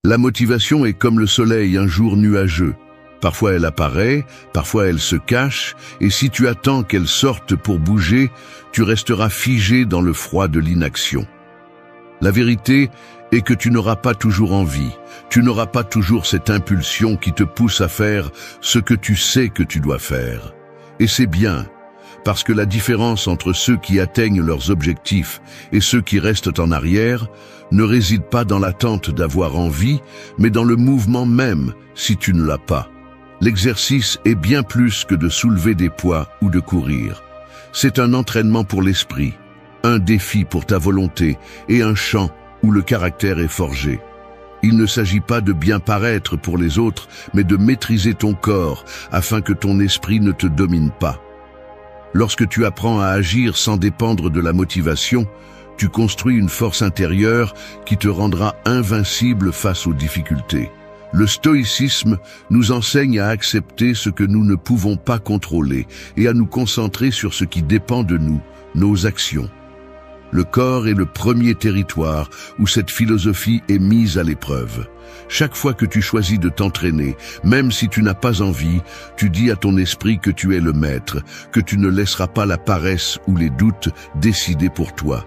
La motivation est comme le soleil un jour nuageux. Parfois elle apparaît, parfois elle se cache, et si tu attends qu'elle sorte pour bouger, tu resteras figé dans le froid de l'inaction. La vérité est que tu n'auras pas toujours envie, tu n'auras pas toujours cette impulsion qui te pousse à faire ce que tu sais que tu dois faire. Et c'est bien, parce que la différence entre ceux qui atteignent leurs objectifs et ceux qui restent en arrière ne réside pas dans l'attente d'avoir envie, mais dans le mouvement même si tu ne l'as pas. L'exercice est bien plus que de soulever des poids ou de courir. C'est un entraînement pour l'esprit, un défi pour ta volonté et un champ où le caractère est forgé. Il ne s'agit pas de bien paraître pour les autres, mais de maîtriser ton corps afin que ton esprit ne te domine pas. Lorsque tu apprends à agir sans dépendre de la motivation, tu construis une force intérieure qui te rendra invincible face aux difficultés. Le stoïcisme nous enseigne à accepter ce que nous ne pouvons pas contrôler et à nous concentrer sur ce qui dépend de nous, nos actions. Le corps est le premier territoire où cette philosophie est mise à l'épreuve. Chaque fois que tu choisis de t'entraîner, même si tu n'as pas envie, tu dis à ton esprit que tu es le maître, que tu ne laisseras pas la paresse ou les doutes décider pour toi.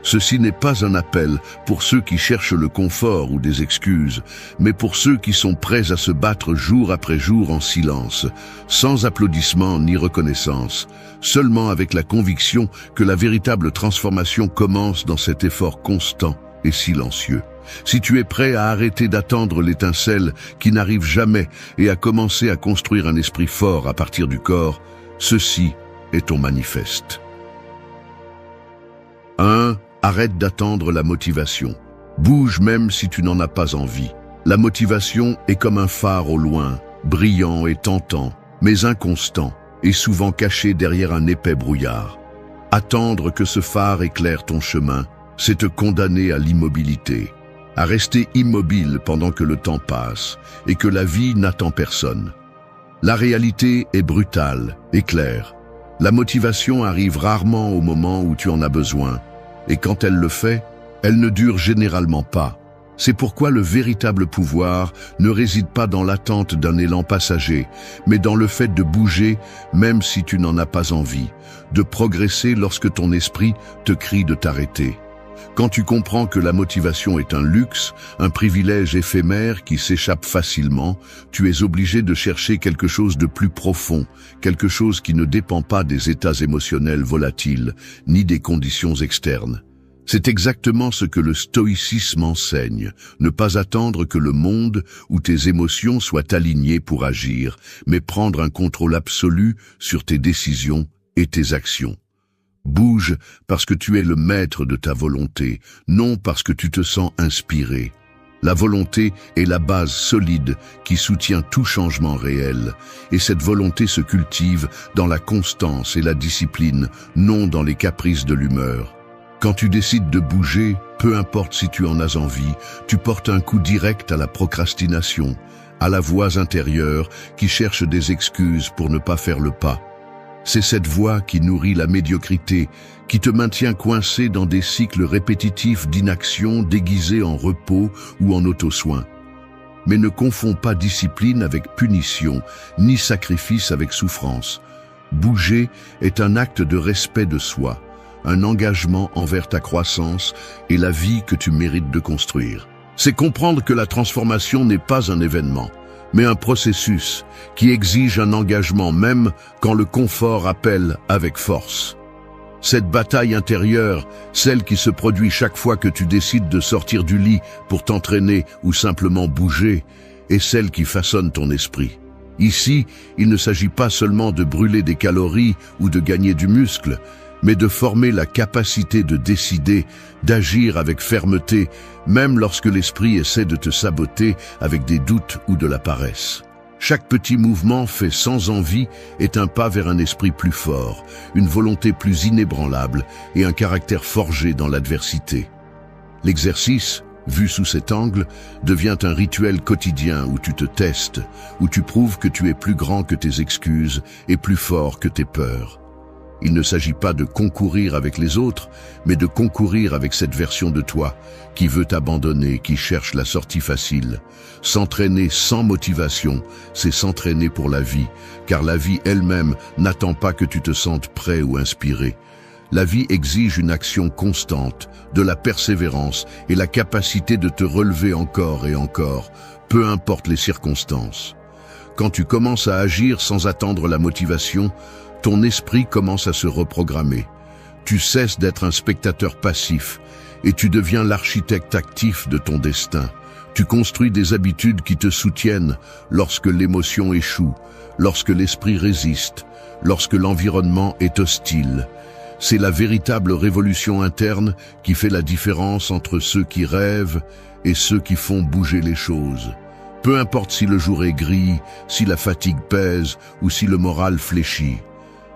Ceci n'est pas un appel pour ceux qui cherchent le confort ou des excuses, mais pour ceux qui sont prêts à se battre jour après jour en silence, sans applaudissements ni reconnaissance, seulement avec la conviction que la véritable transformation commence dans cet effort constant et silencieux. Si tu es prêt à arrêter d'attendre l'étincelle qui n'arrive jamais et à commencer à construire un esprit fort à partir du corps, ceci est ton manifeste. 1. Arrête d'attendre la motivation. Bouge même si tu n'en as pas envie. La motivation est comme un phare au loin, brillant et tentant, mais inconstant, et souvent caché derrière un épais brouillard. Attendre que ce phare éclaire ton chemin, c'est te condamner à l'immobilité, à rester immobile pendant que le temps passe et que la vie n'attend personne. La réalité est brutale et claire. La motivation arrive rarement au moment où tu en as besoin, et quand elle le fait, elle ne dure généralement pas. C'est pourquoi le véritable pouvoir ne réside pas dans l'attente d'un élan passager, mais dans le fait de bouger même si tu n'en as pas envie, de progresser lorsque ton esprit te crie de t'arrêter. Quand tu comprends que la motivation est un luxe, un privilège éphémère qui s'échappe facilement, tu es obligé de chercher quelque chose de plus profond, quelque chose qui ne dépend pas des états émotionnels volatiles, ni des conditions externes. C'est exactement ce que le stoïcisme enseigne, ne pas attendre que le monde ou tes émotions soient alignées pour agir, mais prendre un contrôle absolu sur tes décisions et tes actions. Bouge parce que tu es le maître de ta volonté, non parce que tu te sens inspiré. La volonté est la base solide qui soutient tout changement réel, et cette volonté se cultive dans la constance et la discipline, non dans les caprices de l'humeur. Quand tu décides de bouger, peu importe si tu en as envie, tu portes un coup direct à la procrastination, à la voix intérieure qui cherche des excuses pour ne pas faire le pas. C'est cette voix qui nourrit la médiocrité, qui te maintient coincé dans des cycles répétitifs d'inaction déguisés en repos ou en auto-soin. Mais ne confonds pas discipline avec punition, ni sacrifice avec souffrance. Bouger est un acte de respect de soi, un engagement envers ta croissance et la vie que tu mérites de construire. C'est comprendre que la transformation n'est pas un événement, mais un processus qui exige un engagement même quand le confort appelle avec force. Cette bataille intérieure, celle qui se produit chaque fois que tu décides de sortir du lit pour t'entraîner ou simplement bouger, est celle qui façonne ton esprit. Ici, il ne s'agit pas seulement de brûler des calories ou de gagner du muscle, mais de former la capacité de décider, d'agir avec fermeté, même lorsque l'esprit essaie de te saboter avec des doutes ou de la paresse. Chaque petit mouvement fait sans envie est un pas vers un esprit plus fort, une volonté plus inébranlable et un caractère forgé dans l'adversité. L'exercice, vu sous cet angle, devient un rituel quotidien où tu te testes, où tu prouves que tu es plus grand que tes excuses et plus fort que tes peurs. Il ne s'agit pas de concourir avec les autres, mais de concourir avec cette version de toi qui veut t'abandonner, qui cherche la sortie facile. S'entraîner sans motivation, c'est s'entraîner pour la vie, car la vie elle-même n'attend pas que tu te sentes prêt ou inspiré. La vie exige une action constante, de la persévérance et la capacité de te relever encore et encore, peu importe les circonstances. Quand tu commences à agir sans attendre la motivation, ton esprit commence à se reprogrammer. Tu cesses d'être un spectateur passif et tu deviens l'architecte actif de ton destin. Tu construis des habitudes qui te soutiennent lorsque l'émotion échoue, lorsque l'esprit résiste, lorsque l'environnement est hostile. C'est la véritable révolution interne qui fait la différence entre ceux qui rêvent et ceux qui font bouger les choses. Peu importe si le jour est gris, si la fatigue pèse ou si le moral fléchit.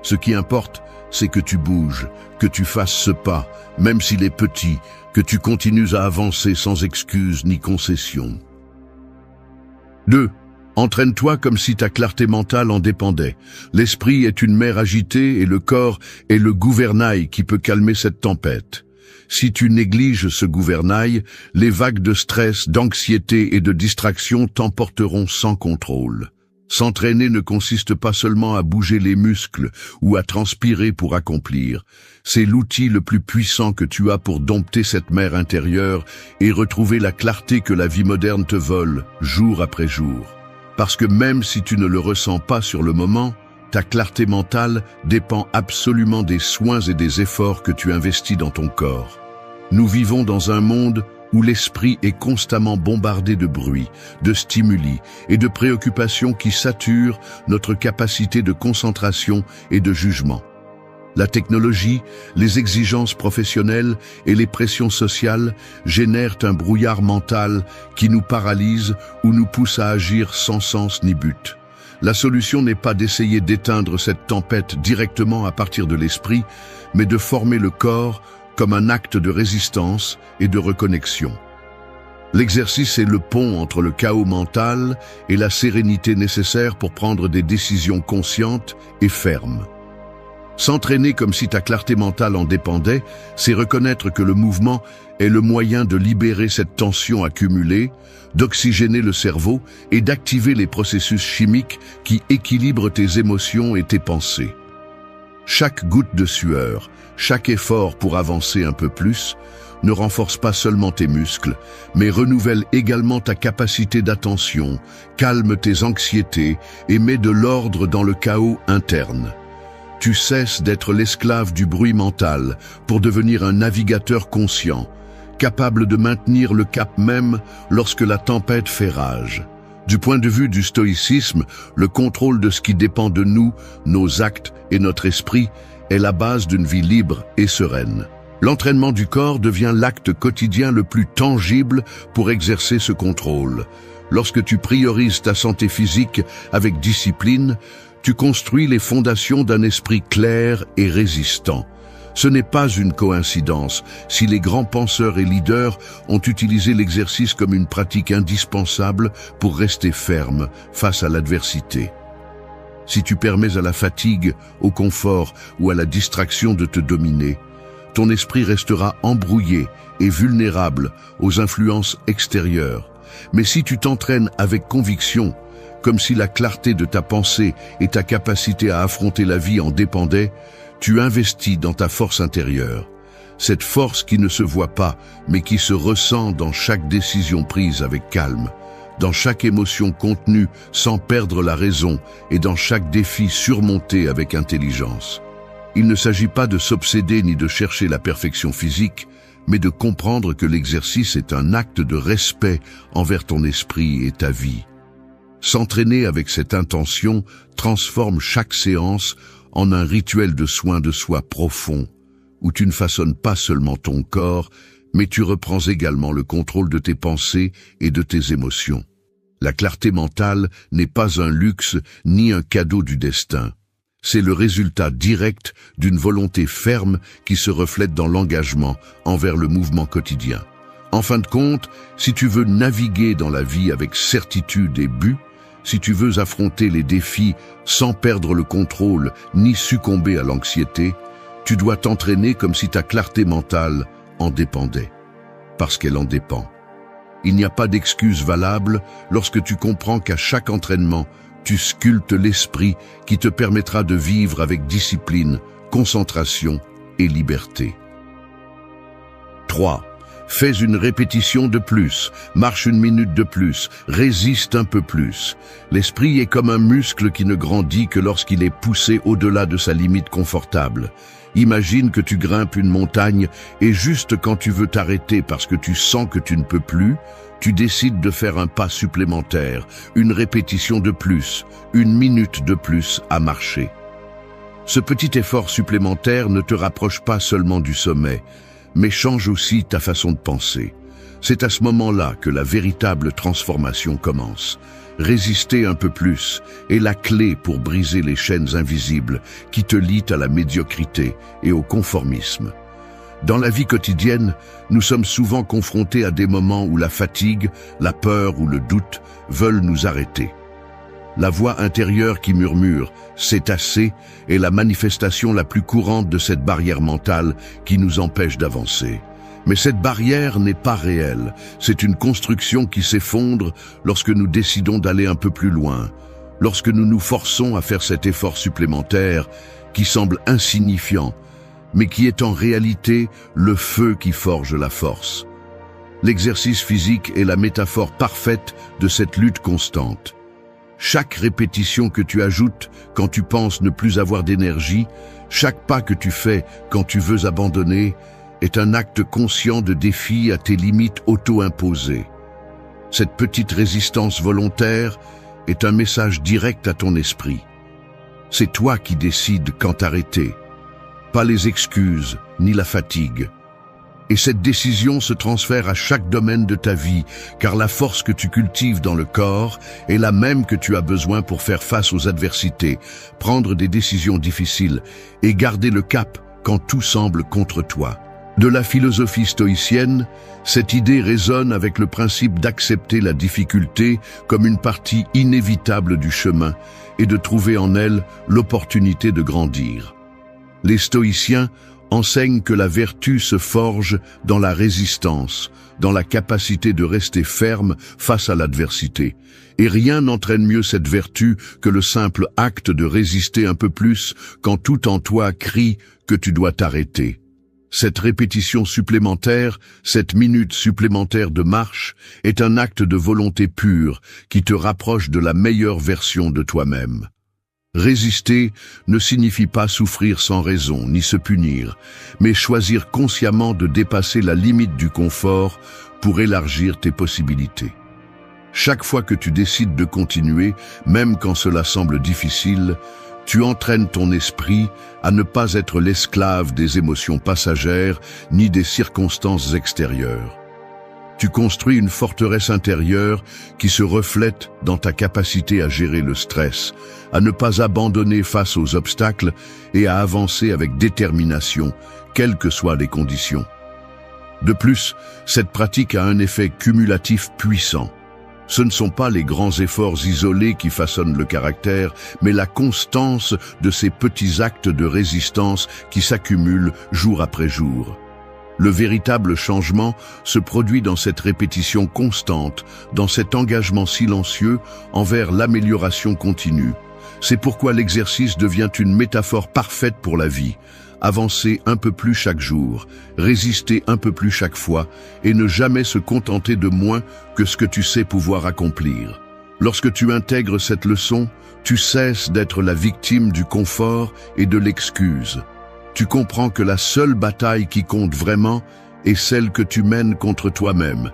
Ce qui importe, c'est que tu bouges, que tu fasses ce pas, même s'il est petit, que tu continues à avancer sans excuse ni concession. 2. Entraîne-toi comme si ta clarté mentale en dépendait. L'esprit est une mer agitée et le corps est le gouvernail qui peut calmer cette tempête. Si tu négliges ce gouvernail, les vagues de stress, d'anxiété et de distraction t'emporteront sans contrôle. S'entraîner ne consiste pas seulement à bouger les muscles ou à transpirer pour accomplir. C'est l'outil le plus puissant que tu as pour dompter cette mer intérieure et retrouver la clarté que la vie moderne te vole, jour après jour. Parce que même si tu ne le ressens pas sur le moment, ta clarté mentale dépend absolument des soins et des efforts que tu investis dans ton corps. Nous vivons dans un monde où l'esprit est constamment bombardé de bruit, de stimuli et de préoccupations qui saturent notre capacité de concentration et de jugement. La technologie, les exigences professionnelles et les pressions sociales génèrent un brouillard mental qui nous paralyse ou nous pousse à agir sans sens ni but. La solution n'est pas d'essayer d'éteindre cette tempête directement à partir de l'esprit, mais de former le corps comme un acte de résistance et de reconnexion. L'exercice est le pont entre le chaos mental et la sérénité nécessaire pour prendre des décisions conscientes et fermes. S'entraîner comme si ta clarté mentale en dépendait, c'est reconnaître que le mouvement est le moyen de libérer cette tension accumulée, d'oxygéner le cerveau et d'activer les processus chimiques qui équilibrent tes émotions et tes pensées. Chaque goutte de sueur, chaque effort pour avancer un peu plus, ne renforce pas seulement tes muscles, mais renouvelle également ta capacité d'attention, calme tes anxiétés et met de l'ordre dans le chaos interne. Tu cesses d'être l'esclave du bruit mental pour devenir un navigateur conscient, capable de maintenir le cap même lorsque la tempête fait rage. Du point de vue du stoïcisme, le contrôle de ce qui dépend de nous, nos actes et notre esprit, est la base d'une vie libre et sereine. L'entraînement du corps devient l'acte quotidien le plus tangible pour exercer ce contrôle. Lorsque tu priorises ta santé physique avec discipline, tu construis les fondations d'un esprit clair et résistant. Ce n'est pas une coïncidence si les grands penseurs et leaders ont utilisé l'exercice comme une pratique indispensable pour rester ferme face à l'adversité. Si tu permets à la fatigue, au confort ou à la distraction de te dominer, ton esprit restera embrouillé et vulnérable aux influences extérieures. Mais si tu t'entraînes avec conviction, comme si la clarté de ta pensée et ta capacité à affronter la vie en dépendaient, tu investis dans ta force intérieure. Cette force qui ne se voit pas, mais qui se ressent dans chaque décision prise avec calme, dans chaque émotion contenue sans perdre la raison et dans chaque défi surmonté avec intelligence. Il ne s'agit pas de s'obséder ni de chercher la perfection physique, mais de comprendre que l'exercice est un acte de respect envers ton esprit et ta vie. S'entraîner avec cette intention transforme chaque séance en un rituel de soin de soi profond, où tu ne façonnes pas seulement ton corps, mais tu reprends également le contrôle de tes pensées et de tes émotions. La clarté mentale n'est pas un luxe ni un cadeau du destin. C'est le résultat direct d'une volonté ferme qui se reflète dans l'engagement envers le mouvement quotidien. En fin de compte, si tu veux naviguer dans la vie avec certitude et but, Si tu veux affronter les défis sans perdre le contrôle ni succomber à l'anxiété, tu dois t'entraîner comme si ta clarté mentale en dépendait. Parce qu'elle en dépend. Il n'y a pas d'excuse valable lorsque tu comprends qu'à chaque entraînement, tu sculptes l'esprit qui te permettra de vivre avec discipline, concentration et liberté. 3. Fais une répétition de plus, marche une minute de plus, résiste un peu plus. L'esprit est comme un muscle qui ne grandit que lorsqu'il est poussé au-delà de sa limite confortable. Imagine que tu grimpes une montagne et juste quand tu veux t'arrêter parce que tu sens que tu ne peux plus, tu décides de faire un pas supplémentaire, une répétition de plus, une minute de plus à marcher. Ce petit effort supplémentaire ne te rapproche pas seulement du sommet, mais change aussi ta façon de penser. C'est à ce moment-là que la véritable transformation commence. Résister un peu plus est la clé pour briser les chaînes invisibles qui te lient à la médiocrité et au conformisme. Dans la vie quotidienne, nous sommes souvent confrontés à des moments où la fatigue, la peur ou le doute veulent nous arrêter. La voix intérieure qui murmure « c'est assez » est la manifestation la plus courante de cette barrière mentale qui nous empêche d'avancer. Mais cette barrière n'est pas réelle, c'est une construction qui s'effondre lorsque nous décidons d'aller un peu plus loin, lorsque nous nous forçons à faire cet effort supplémentaire qui semble insignifiant, mais qui est en réalité le feu qui forge la force. L'exercice physique est la métaphore parfaite de cette lutte constante. Chaque répétition que tu ajoutes quand tu penses ne plus avoir d'énergie, chaque pas que tu fais quand tu veux abandonner, est un acte conscient de défi à tes limites auto-imposées. Cette petite résistance volontaire est un message direct à ton esprit. C'est toi qui décides quand t'arrêter, pas les excuses ni la fatigue. Et cette décision se transfère à chaque domaine de ta vie, car la force que tu cultives dans le corps est la même que tu as besoin pour faire face aux adversités, prendre des décisions difficiles et garder le cap quand tout semble contre toi. De la philosophie stoïcienne, cette idée résonne avec le principe d'accepter la difficulté comme une partie inévitable du chemin et de trouver en elle l'opportunité de grandir. Les stoïciens enseignent que la vertu se forge dans la résistance, dans la capacité de rester ferme face à l'adversité. Et rien n'entraîne mieux cette vertu que le simple acte de résister un peu plus quand tout en toi crie que tu dois t'arrêter. Cette répétition supplémentaire, cette minute supplémentaire de marche, est un acte de volonté pure qui te rapproche de la meilleure version de toi-même. Résister ne signifie pas souffrir sans raison, ni se punir, mais choisir consciemment de dépasser la limite du confort pour élargir tes possibilités. Chaque fois que tu décides de continuer, même quand cela semble difficile, tu entraînes ton esprit à ne pas être l'esclave des émotions passagères ni des circonstances extérieures. Tu construis une forteresse intérieure qui se reflète dans ta capacité à gérer le stress, à ne pas abandonner face aux obstacles et à avancer avec détermination, quelles que soient les conditions. De plus, cette pratique a un effet cumulatif puissant. Ce ne sont pas les grands efforts isolés qui façonnent le caractère, mais la constance de ces petits actes de résistance qui s'accumulent jour après jour. Le véritable changement se produit dans cette répétition constante, dans cet engagement silencieux envers l'amélioration continue. C'est pourquoi l'exercice devient une métaphore parfaite pour la vie. Avancer un peu plus chaque jour, résister un peu plus chaque fois et ne jamais se contenter de moins que ce que tu sais pouvoir accomplir. Lorsque tu intègres cette leçon, tu cesses d'être la victime du confort et de l'excuse. Tu comprends que la seule bataille qui compte vraiment est celle que tu mènes contre toi-même,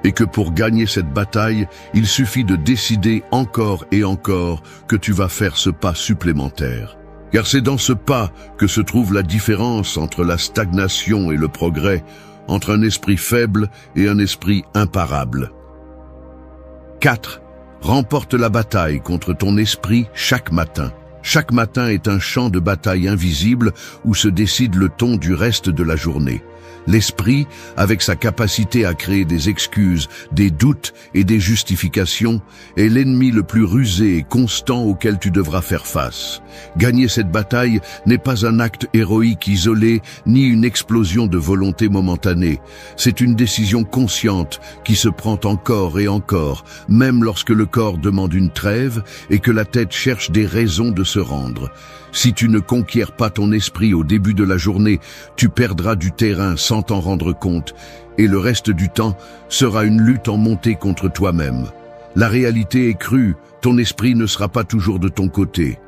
et que pour gagner cette bataille, il suffit de décider encore et encore que tu vas faire ce pas supplémentaire. Car c'est dans ce pas que se trouve la différence entre la stagnation et le progrès, entre un esprit faible et un esprit imparable. 4. Remporte la bataille contre ton esprit chaque matin. Chaque matin est un champ de bataille invisible où se décide le ton du reste de la journée. L'esprit, avec sa capacité à créer des excuses, des doutes et des justifications, est l'ennemi le plus rusé et constant auquel tu devras faire face. Gagner cette bataille n'est pas un acte héroïque isolé, ni une explosion de volonté momentanée. C'est une décision consciente qui se prend encore et encore, même lorsque le corps demande une trêve et que la tête cherche des raisons de se rendre. Si tu ne conquiers pas ton esprit au début de la journée, tu perdras du terrain sans t'en rendre compte, et le reste du temps sera une lutte en montée contre toi-même. La réalité est crue, ton esprit ne sera pas toujours de ton côté.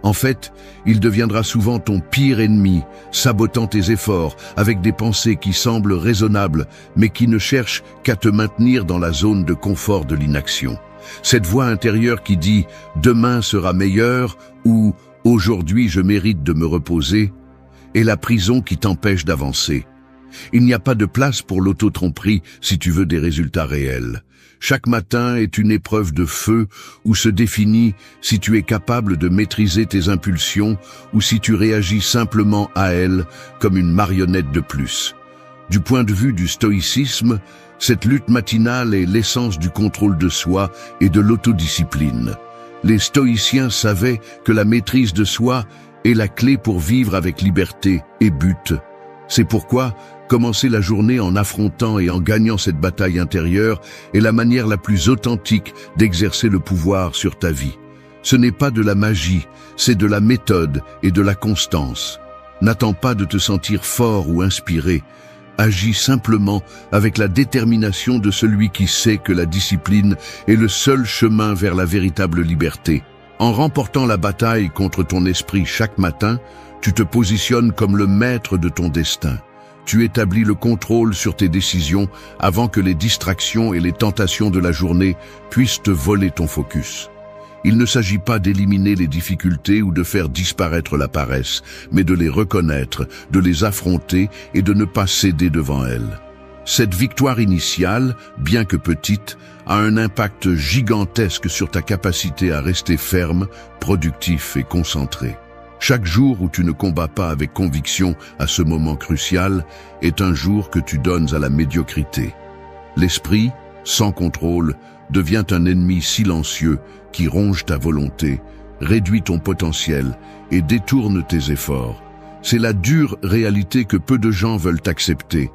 En fait, il deviendra souvent ton pire ennemi, sabotant tes efforts avec des pensées qui semblent raisonnables, mais qui ne cherchent qu'à te maintenir dans la zone de confort de l'inaction. Cette voix intérieure qui dit « demain sera meilleur » ou « aujourd'hui je mérite de me reposer » est la prison qui t'empêche d'avancer. Il n'y a pas de place pour l'auto-tromperie si tu veux des résultats réels. Chaque matin est une épreuve de feu où se définit si tu es capable de maîtriser tes impulsions ou si tu réagis simplement à elles comme une marionnette de plus. Du point de vue du stoïcisme, cette lutte matinale est l'essence du contrôle de soi et de l'autodiscipline. Les stoïciens savaient que la maîtrise de soi est la clé pour vivre avec liberté et but. C'est pourquoi commencer la journée en affrontant et en gagnant cette bataille intérieure est la manière la plus authentique d'exercer le pouvoir sur ta vie. Ce n'est pas de la magie, c'est de la méthode et de la constance. N'attends pas de te sentir fort ou inspiré. Agis simplement avec la détermination de celui qui sait que la discipline est le seul chemin vers la véritable liberté. En remportant la bataille contre ton esprit chaque matin, tu te positionnes comme le maître de ton destin. Tu établis le contrôle sur tes décisions avant que les distractions et les tentations de la journée puissent te voler ton focus. Il ne s'agit pas d'éliminer les difficultés ou de faire disparaître la paresse, mais de les reconnaître, de les affronter et de ne pas céder devant elles. Cette victoire initiale, bien que petite, a un impact gigantesque sur ta capacité à rester ferme, productif et concentré. Chaque jour où tu ne combats pas avec conviction à ce moment crucial est un jour que tu donnes à la médiocrité. L'esprit, sans contrôle, devient un ennemi silencieux qui ronge ta volonté, réduit ton potentiel et détourne tes efforts. C'est la dure réalité que peu de gens veulent accepter.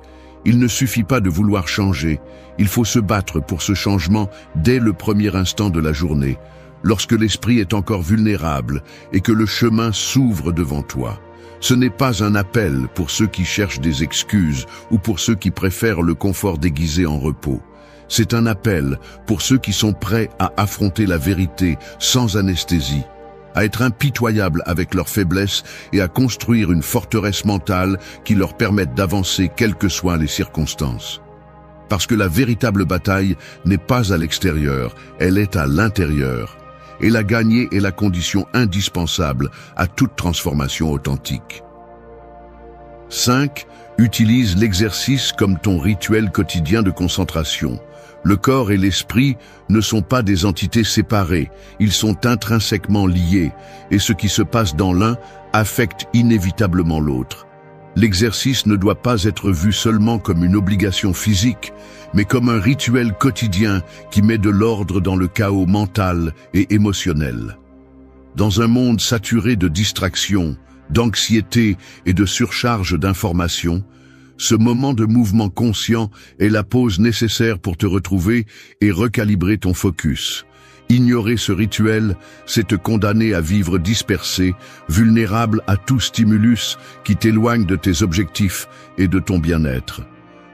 Il ne suffit pas de vouloir changer, il faut se battre pour ce changement dès le premier instant de la journée, lorsque l'esprit est encore vulnérable et que le chemin s'ouvre devant toi. Ce n'est pas un appel pour ceux qui cherchent des excuses ou pour ceux qui préfèrent le confort déguisé en repos. C'est un appel pour ceux qui sont prêts à affronter la vérité sans anesthésie, à être impitoyables avec leurs faiblesses et à construire une forteresse mentale qui leur permette d'avancer quelles que soient les circonstances. Parce que la véritable bataille n'est pas à l'extérieur, elle est à l'intérieur. Et la gagner est la condition indispensable à toute transformation authentique. 5. Utilise l'exercice comme ton rituel quotidien de concentration. Le corps et l'esprit ne sont pas des entités séparées, ils sont intrinsèquement liés, et ce qui se passe dans l'un affecte inévitablement l'autre. L'exercice ne doit pas être vu seulement comme une obligation physique, mais comme un rituel quotidien qui met de l'ordre dans le chaos mental et émotionnel. Dans un monde saturé de distractions, d'anxiété et de surcharge d'informations, ce moment de mouvement conscient est la pause nécessaire pour te retrouver et recalibrer ton focus. Ignorer ce rituel, c'est te condamner à vivre dispersé, vulnérable à tout stimulus qui t'éloigne de tes objectifs et de ton bien-être.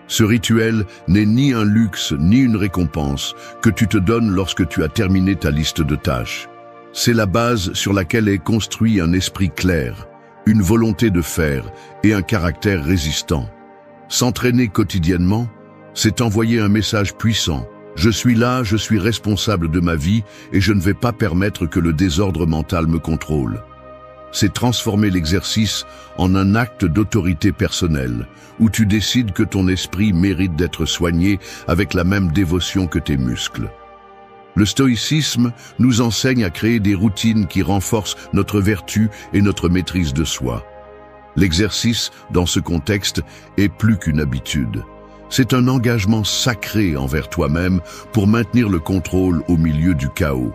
Ce rituel n'est ni un luxe ni une récompense que tu te donnes lorsque tu as terminé ta liste de tâches. C'est la base sur laquelle est construit un esprit clair, une volonté de faire et un caractère résistant. S'entraîner quotidiennement, c'est envoyer un message puissant. Je suis là, je suis responsable de ma vie et je ne vais pas permettre que le désordre mental me contrôle. C'est transformer l'exercice en un acte d'autorité personnelle, où tu décides que ton esprit mérite d'être soigné avec la même dévotion que tes muscles. Le stoïcisme nous enseigne à créer des routines qui renforcent notre vertu et notre maîtrise de soi. L'exercice, dans ce contexte, est plus qu'une habitude. C'est un engagement sacré envers toi-même pour maintenir le contrôle au milieu du chaos.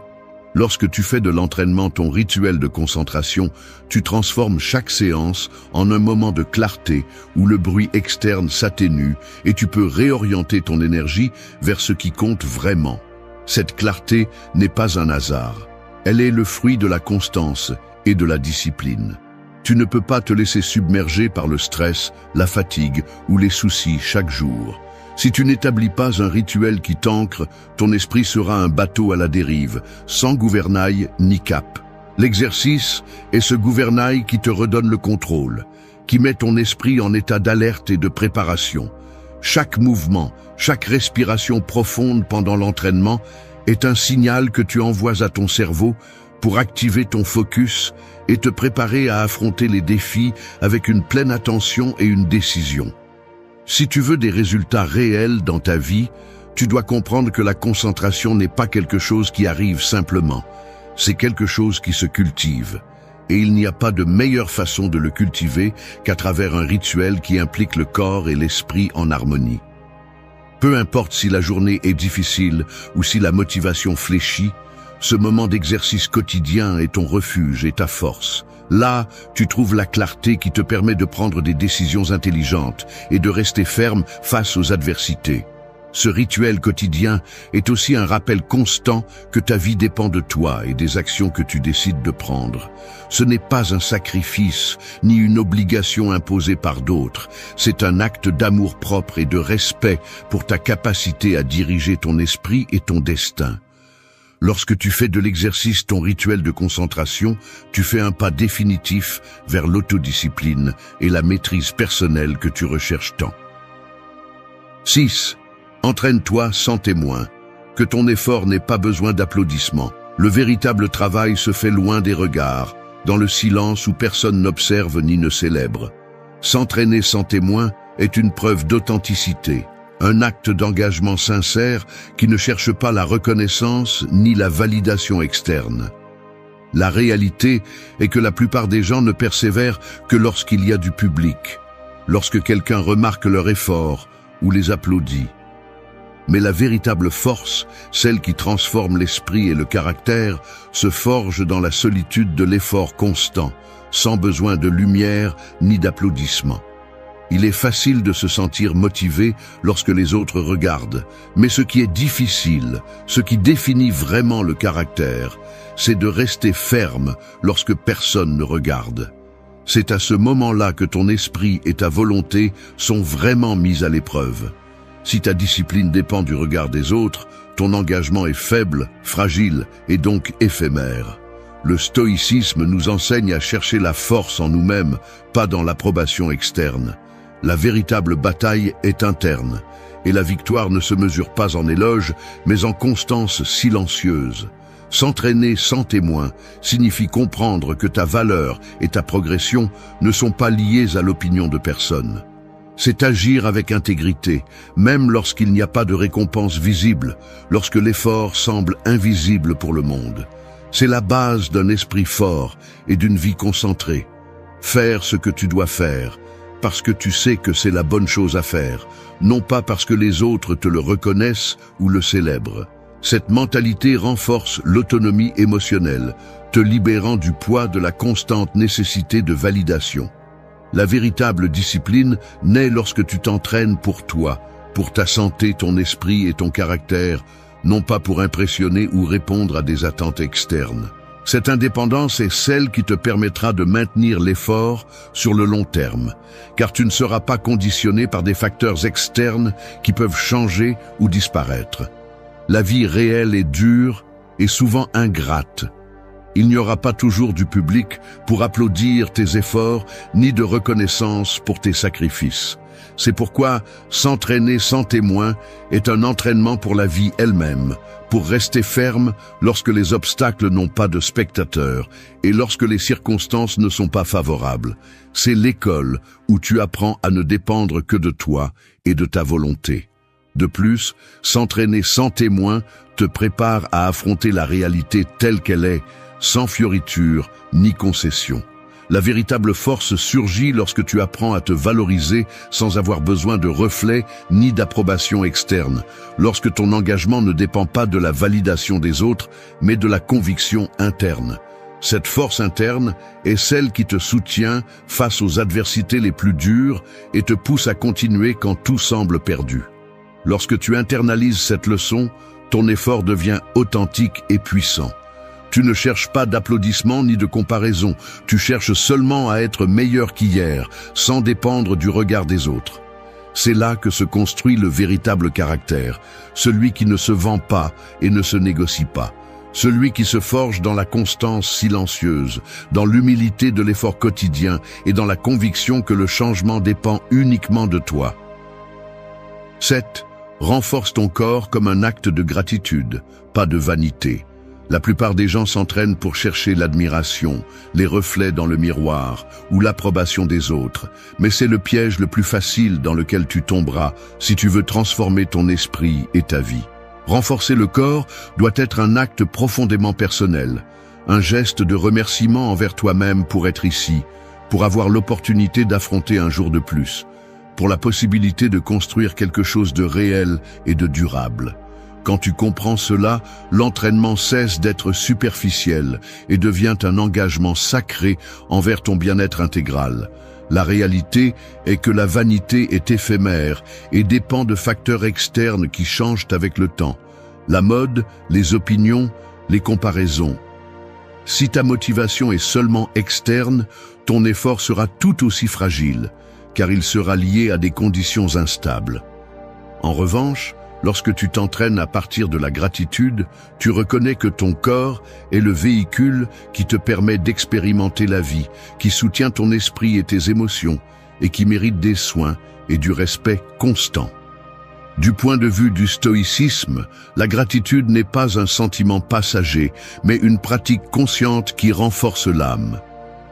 Lorsque tu fais de l'entraînement ton rituel de concentration, tu transformes chaque séance en un moment de clarté où le bruit externe s'atténue et tu peux réorienter ton énergie vers ce qui compte vraiment. Cette clarté n'est pas un hasard. Elle est le fruit de la constance et de la discipline. Tu ne peux pas te laisser submerger par le stress, la fatigue ou les soucis chaque jour. Si tu n'établis pas un rituel qui t'ancre, ton esprit sera un bateau à la dérive, sans gouvernail ni cap. L'exercice est ce gouvernail qui te redonne le contrôle, qui met ton esprit en état d'alerte et de préparation. Chaque mouvement, chaque respiration profonde pendant l'entraînement est un signal que tu envoies à ton cerveau pour activer ton focus et te préparer à affronter les défis avec une pleine attention et une décision. Si tu veux des résultats réels dans ta vie, tu dois comprendre que la concentration n'est pas quelque chose qui arrive simplement. C'est quelque chose qui se cultive. Et il n'y a pas de meilleure façon de le cultiver qu'à travers un rituel qui implique le corps et l'esprit en harmonie. Peu importe si la journée est difficile ou si la motivation fléchit, ce moment d'exercice quotidien est ton refuge et ta force. Là, tu trouves la clarté qui te permet de prendre des décisions intelligentes et de rester ferme face aux adversités. Ce rituel quotidien est aussi un rappel constant que ta vie dépend de toi et des actions que tu décides de prendre. Ce n'est pas un sacrifice ni une obligation imposée par d'autres. C'est un acte d'amour-propre et de respect pour ta capacité à diriger ton esprit et ton destin. Lorsque tu fais de l'exercice ton rituel de concentration, tu fais un pas définitif vers l'autodiscipline et la maîtrise personnelle que tu recherches tant. 6. Entraîne-toi sans témoin. Que ton effort n'ait pas besoin d'applaudissements. Le véritable travail se fait loin des regards, dans le silence où personne n'observe ni ne célèbre. S'entraîner sans témoin est une preuve d'authenticité. Un acte d'engagement sincère qui ne cherche pas la reconnaissance ni la validation externe. La réalité est que la plupart des gens ne persévèrent que lorsqu'il y a du public, lorsque quelqu'un remarque leur effort ou les applaudit. Mais la véritable force, celle qui transforme l'esprit et le caractère, se forge dans la solitude de l'effort constant, sans besoin de lumière ni d'applaudissements. Il est facile de se sentir motivé lorsque les autres regardent, mais ce qui est difficile, ce qui définit vraiment le caractère, c'est de rester ferme lorsque personne ne regarde. C'est à ce moment-là que ton esprit et ta volonté sont vraiment mis à l'épreuve. Si ta discipline dépend du regard des autres, ton engagement est faible, fragile et donc éphémère. Le stoïcisme nous enseigne à chercher la force en nous-mêmes, pas dans l'approbation externe. La véritable bataille est interne, et la victoire ne se mesure pas en éloges, mais en constance silencieuse. S'entraîner sans témoin signifie comprendre que ta valeur et ta progression ne sont pas liées à l'opinion de personne. C'est agir avec intégrité, même lorsqu'il n'y a pas de récompense visible, lorsque l'effort semble invisible pour le monde. C'est la base d'un esprit fort et d'une vie concentrée. Faire ce que tu dois faire, parce que tu sais que c'est la bonne chose à faire, non pas parce que les autres te le reconnaissent ou le célèbrent. Cette mentalité renforce l'autonomie émotionnelle, te libérant du poids de la constante nécessité de validation. La véritable discipline naît lorsque tu t'entraînes pour toi, pour ta santé, ton esprit et ton caractère, non pas pour impressionner ou répondre à des attentes externes. Cette indépendance est celle qui te permettra de maintenir l'effort sur le long terme, car tu ne seras pas conditionné par des facteurs externes qui peuvent changer ou disparaître. La vie réelle est dure et souvent ingrate. Il n'y aura pas toujours du public pour applaudir tes efforts, ni de reconnaissance pour tes sacrifices. C'est pourquoi s'entraîner sans témoin est un entraînement pour la vie elle-même, pour rester ferme lorsque les obstacles n'ont pas de spectateurs et lorsque les circonstances ne sont pas favorables. C'est l'école où tu apprends à ne dépendre que de toi et de ta volonté. De plus, s'entraîner sans témoin te prépare à affronter la réalité telle qu'elle est, sans fioriture ni concession. La véritable force surgit lorsque tu apprends à te valoriser sans avoir besoin de reflets ni d'approbation externe, lorsque ton engagement ne dépend pas de la validation des autres, mais de la conviction interne. Cette force interne est celle qui te soutient face aux adversités les plus dures et te pousse à continuer quand tout semble perdu. Lorsque tu internalises cette leçon, ton effort devient authentique et puissant. Tu ne cherches pas d'applaudissements ni de comparaison, tu cherches seulement à être meilleur qu'hier, sans dépendre du regard des autres. C'est là que se construit le véritable caractère, celui qui ne se vend pas et ne se négocie pas. Celui qui se forge dans la constance silencieuse, dans l'humilité de l'effort quotidien et dans la conviction que le changement dépend uniquement de toi. 7. Renforce ton corps comme un acte de gratitude, pas de vanité. La plupart des gens s'entraînent pour chercher l'admiration, les reflets dans le miroir ou l'approbation des autres, mais c'est le piège le plus facile dans lequel tu tomberas si tu veux transformer ton esprit et ta vie. Renforcer le corps doit être un acte profondément personnel, un geste de remerciement envers toi-même pour être ici, pour avoir l'opportunité d'affronter un jour de plus, pour la possibilité de construire quelque chose de réel et de durable. Quand tu comprends cela, l'entraînement cesse d'être superficiel et devient un engagement sacré envers ton bien-être intégral. La réalité est que la vanité est éphémère et dépend de facteurs externes qui changent avec le temps. La mode, les opinions, les comparaisons. Si ta motivation est seulement externe, ton effort sera tout aussi fragile, car il sera lié à des conditions instables. En revanche, lorsque tu t'entraînes à partir de la gratitude, tu reconnais que ton corps est le véhicule qui te permet d'expérimenter la vie, qui soutient ton esprit et tes émotions, et qui mérite des soins et du respect constant. Du point de vue du stoïcisme, la gratitude n'est pas un sentiment passager, mais une pratique consciente qui renforce l'âme.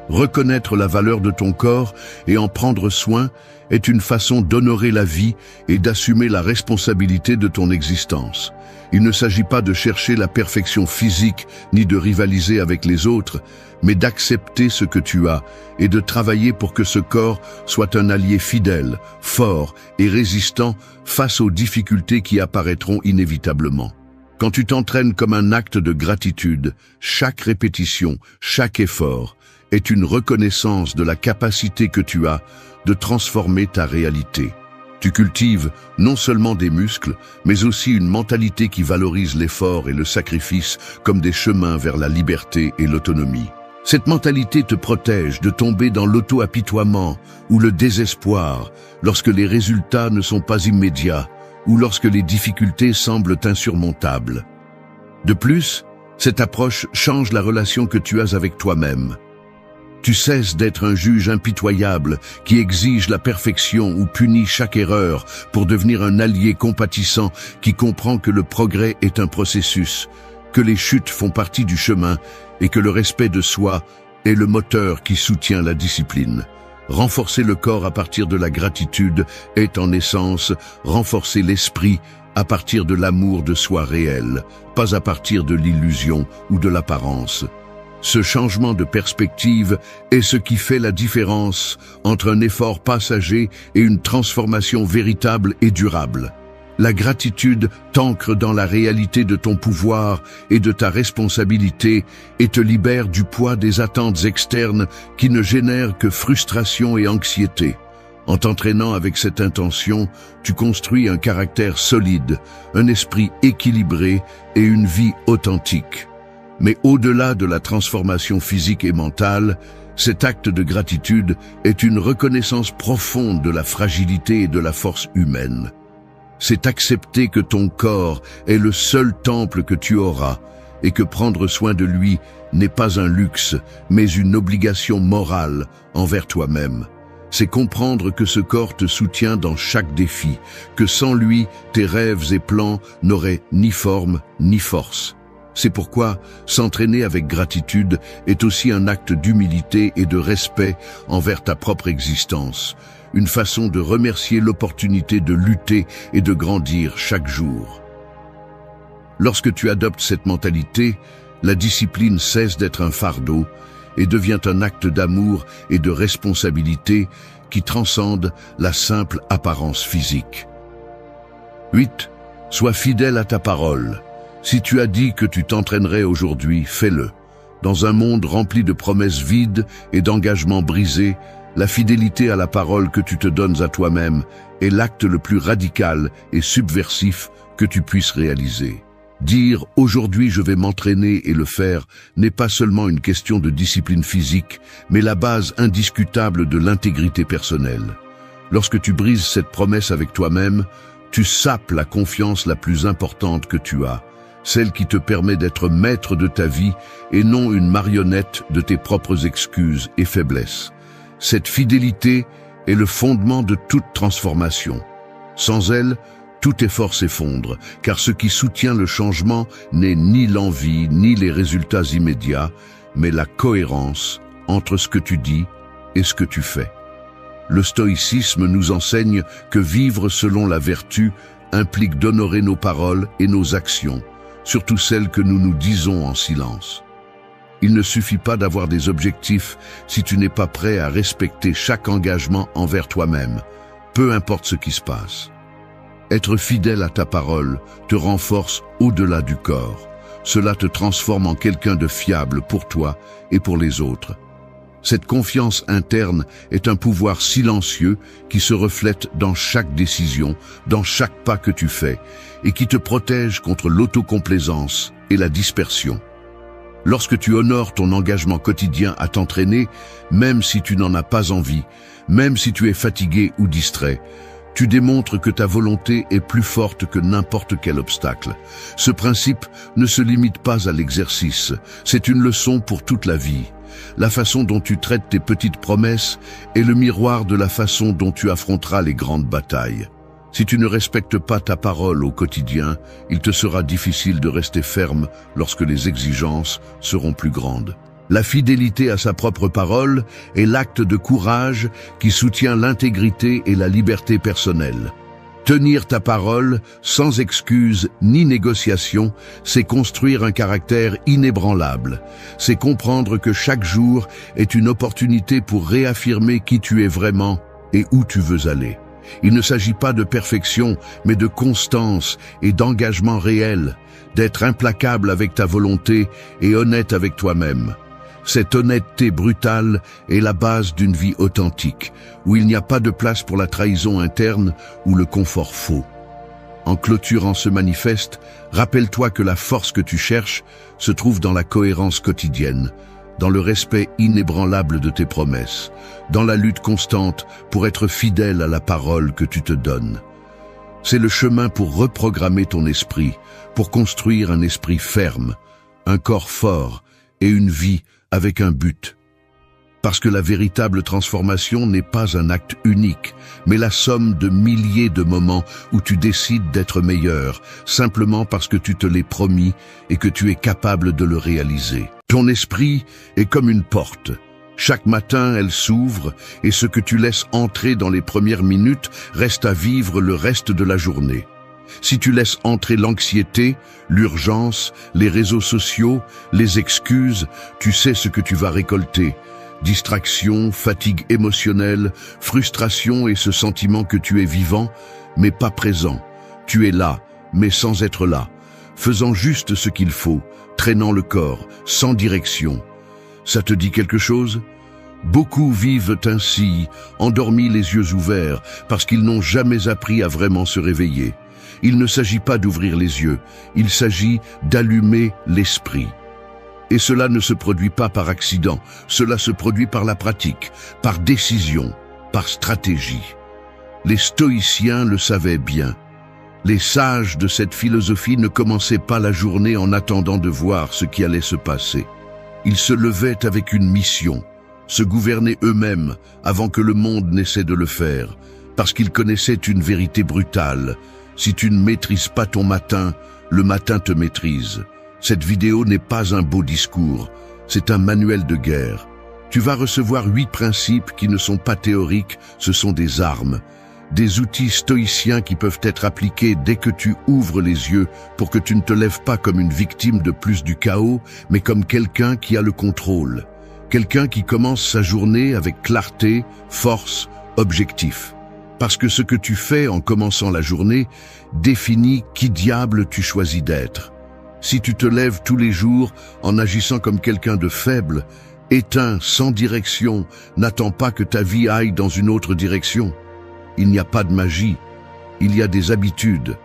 Reconnaître la valeur de ton corps et en prendre soin est une façon d'honorer la vie et d'assumer la responsabilité de ton existence. Il ne s'agit pas de chercher la perfection physique ni de rivaliser avec les autres, mais d'accepter ce que tu as et de travailler pour que ce corps soit un allié fidèle, fort et résistant face aux difficultés qui apparaîtront inévitablement. Quand tu t'entraînes comme un acte de gratitude, chaque répétition, chaque effort est une reconnaissance de la capacité que tu as de transformer ta réalité. Tu cultives non seulement des muscles, mais aussi une mentalité qui valorise l'effort et le sacrifice comme des chemins vers la liberté et l'autonomie. Cette mentalité te protège de tomber dans l'auto-apitoiement ou le désespoir lorsque les résultats ne sont pas immédiats ou lorsque les difficultés semblent insurmontables. De plus, cette approche change la relation que tu as avec toi-même. Tu cesses d'être un juge impitoyable qui exige la perfection ou punit chaque erreur pour devenir un allié compatissant qui comprend que le progrès est un processus, que les chutes font partie du chemin et que le respect de soi est le moteur qui soutient la discipline. Renforcer le corps à partir de la gratitude est en essence renforcer l'esprit à partir de l'amour de soi réel, pas à partir de l'illusion ou de l'apparence. Ce changement de perspective est ce qui fait la différence entre un effort passager et une transformation véritable et durable. La gratitude t'ancre dans la réalité de ton pouvoir et de ta responsabilité et te libère du poids des attentes externes qui ne génèrent que frustration et anxiété. En t'entraînant avec cette intention, tu construis un caractère solide, un esprit équilibré et une vie authentique. Mais au-delà de la transformation physique et mentale, cet acte de gratitude est une reconnaissance profonde de la fragilité et de la force humaine. C'est accepter que ton corps est le seul temple que tu auras et que prendre soin de lui n'est pas un luxe, mais une obligation morale envers toi-même. C'est comprendre que ce corps te soutient dans chaque défi, que sans lui, tes rêves et plans n'auraient ni forme ni force. C'est pourquoi s'entraîner avec gratitude est aussi un acte d'humilité et de respect envers ta propre existence, une façon de remercier l'opportunité de lutter et de grandir chaque jour. Lorsque tu adoptes cette mentalité, la discipline cesse d'être un fardeau et devient un acte d'amour et de responsabilité qui transcende la simple apparence physique. 8. Sois fidèle à ta parole. Si tu as dit que tu t'entraînerais aujourd'hui, fais-le. Dans un monde rempli de promesses vides et d'engagements brisés, la fidélité à la parole que tu te donnes à toi-même est l'acte le plus radical et subversif que tu puisses réaliser. Dire « aujourd'hui je vais m'entraîner et le faire » n'est pas seulement une question de discipline physique, mais la base indiscutable de l'intégrité personnelle. Lorsque tu brises cette promesse avec toi-même, tu sapes la confiance la plus importante que tu as, celle qui te permet d'être maître de ta vie et non une marionnette de tes propres excuses et faiblesses. Cette fidélité est le fondement de toute transformation. Sans elle, tout effort s'effondre, car ce qui soutient le changement n'est ni l'envie ni les résultats immédiats, mais la cohérence entre ce que tu dis et ce que tu fais. Le stoïcisme nous enseigne que vivre selon la vertu implique d'honorer nos paroles et nos actions, surtout celles que nous nous disons en silence. Il ne suffit pas d'avoir des objectifs si tu n'es pas prêt à respecter chaque engagement envers toi-même, peu importe ce qui se passe. Être fidèle à ta parole te renforce au-delà du corps. Cela te transforme en quelqu'un de fiable pour toi et pour les autres. Cette confiance interne est un pouvoir silencieux qui se reflète dans chaque décision, dans chaque pas que tu fais, et qui te protège contre l'autocomplaisance et la dispersion. Lorsque tu honores ton engagement quotidien à t'entraîner, même si tu n'en as pas envie, même si tu es fatigué ou distrait, tu démontres que ta volonté est plus forte que n'importe quel obstacle. Ce principe ne se limite pas à l'exercice, c'est une leçon pour toute la vie. La façon dont tu traites tes petites promesses est le miroir de la façon dont tu affronteras les grandes batailles. Si tu ne respectes pas ta parole au quotidien, il te sera difficile de rester ferme lorsque les exigences seront plus grandes. La fidélité à sa propre parole est l'acte de courage qui soutient l'intégrité et la liberté personnelle. Tenir ta parole, sans excuse ni négociation, c'est construire un caractère inébranlable. C'est comprendre que chaque jour est une opportunité pour réaffirmer qui tu es vraiment et où tu veux aller. Il ne s'agit pas de perfection, mais de constance et d'engagement réel, d'être implacable avec ta volonté et honnête avec toi-même. Cette honnêteté brutale est la base d'une vie authentique, où il n'y a pas de place pour la trahison interne ou le confort faux. En clôturant ce manifeste, rappelle-toi que la force que tu cherches se trouve dans la cohérence quotidienne, dans le respect inébranlable de tes promesses, dans la lutte constante pour être fidèle à la parole que tu te donnes. C'est le chemin pour reprogrammer ton esprit, pour construire un esprit ferme, un corps fort et une vie avec un but. Parce que la véritable transformation n'est pas un acte unique, mais la somme de milliers de moments où tu décides d'être meilleur, simplement parce que tu te l'es promis et que tu es capable de le réaliser. Ton esprit est comme une porte. Chaque matin, elle s'ouvre et ce que tu laisses entrer dans les premières minutes reste à vivre le reste de la journée. Si tu laisses entrer l'anxiété, l'urgence, les réseaux sociaux, les excuses, tu sais ce que tu vas récolter. Distraction, fatigue émotionnelle, frustration et ce sentiment que tu es vivant, mais pas présent. Tu es là, mais sans être là, faisant juste ce qu'il faut, traînant le corps, sans direction. Ça te dit quelque chose ? Beaucoup vivent ainsi, endormis les yeux ouverts, parce qu'ils n'ont jamais appris à vraiment se réveiller. Il ne s'agit pas d'ouvrir les yeux, il s'agit d'allumer l'esprit. Et cela ne se produit pas par accident, cela se produit par la pratique, par décision, par stratégie. Les stoïciens le savaient bien. Les sages de cette philosophie ne commençaient pas la journée en attendant de voir ce qui allait se passer. Ils se levaient avec une mission, se gouverner eux-mêmes avant que le monde n'essaie de le faire, parce qu'ils connaissaient une vérité brutale. Si tu ne maîtrises pas ton matin, le matin te maîtrise. Cette vidéo n'est pas un beau discours, c'est un manuel de guerre. Tu vas recevoir 8 principes qui ne sont pas théoriques, ce sont des armes. Des outils stoïciens qui peuvent être appliqués dès que tu ouvres les yeux pour que tu ne te lèves pas comme une victime de plus du chaos, mais comme quelqu'un qui a le contrôle. quelqu'un qui commence sa journée avec clarté, force, objectif. Parce que ce que tu fais en commençant la journée définit qui diable tu choisis d'être. Si tu te lèves tous les jours en agissant comme quelqu'un de faible, éteint, sans direction, n'attends pas que ta vie aille dans une autre direction. Il n'y a pas de magie, il y a des habitudes.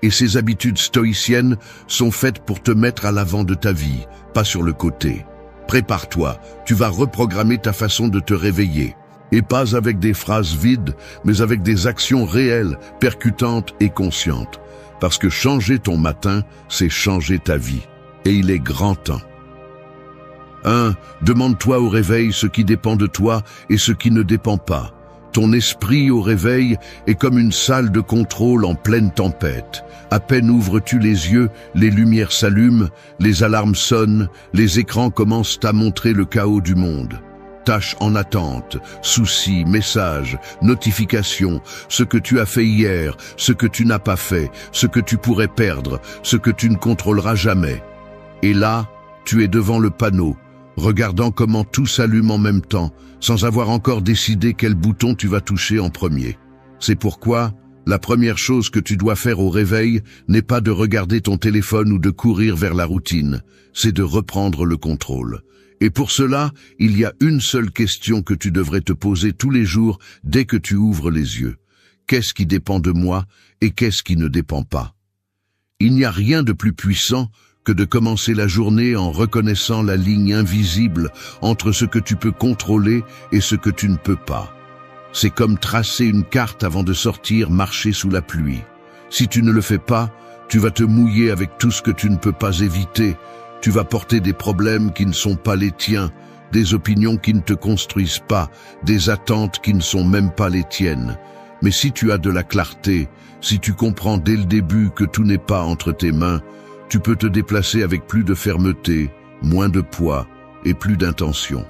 Et ces habitudes stoïciennes sont faites pour te mettre à l'avant de ta vie, pas sur le côté. Prépare-toi, tu vas reprogrammer ta façon de te réveiller. Et pas avec des phrases vides, mais avec des actions réelles, percutantes et conscientes. Parce que changer ton matin, c'est changer ta vie. Et il est grand temps. 1. Demande-toi au réveil ce qui dépend de toi et ce qui ne dépend pas. Ton esprit au réveil est comme une salle de contrôle en pleine tempête. À peine ouvres-tu les yeux, les lumières s'allument, les alarmes sonnent, les écrans commencent à montrer le chaos du monde. Tâches en attente, soucis, messages, notifications, ce que tu as fait hier, ce que tu n'as pas fait, ce que tu pourrais perdre, ce que tu ne contrôleras jamais. Et là, tu es devant le panneau, regardant comment tout s'allume en même temps, sans avoir encore décidé quel bouton tu vas toucher en premier. C'est pourquoi, la première chose que tu dois faire au réveil n'est pas de regarder ton téléphone ou de courir vers la routine, c'est de reprendre le contrôle. Et pour cela, il y a une seule question que tu devrais te poser tous les jours dès que tu ouvres les yeux. Qu'est-ce qui dépend de moi et qu'est-ce qui ne dépend pas? Il n'y a rien de plus puissant que de commencer la journée en reconnaissant la ligne invisible entre ce que tu peux contrôler et ce que tu ne peux pas. C'est comme tracer une carte avant de sortir marcher sous la pluie. Si tu ne le fais pas, tu vas te mouiller avec tout ce que tu ne peux pas éviter. Tu vas porter des problèmes qui ne sont pas les tiens, des opinions qui ne te construisent pas, des attentes qui ne sont même pas les tiennes. Mais si tu as de la clarté, si tu comprends dès le début que tout n'est pas entre tes mains, tu peux te déplacer avec plus de fermeté, moins de poids et plus d'intention.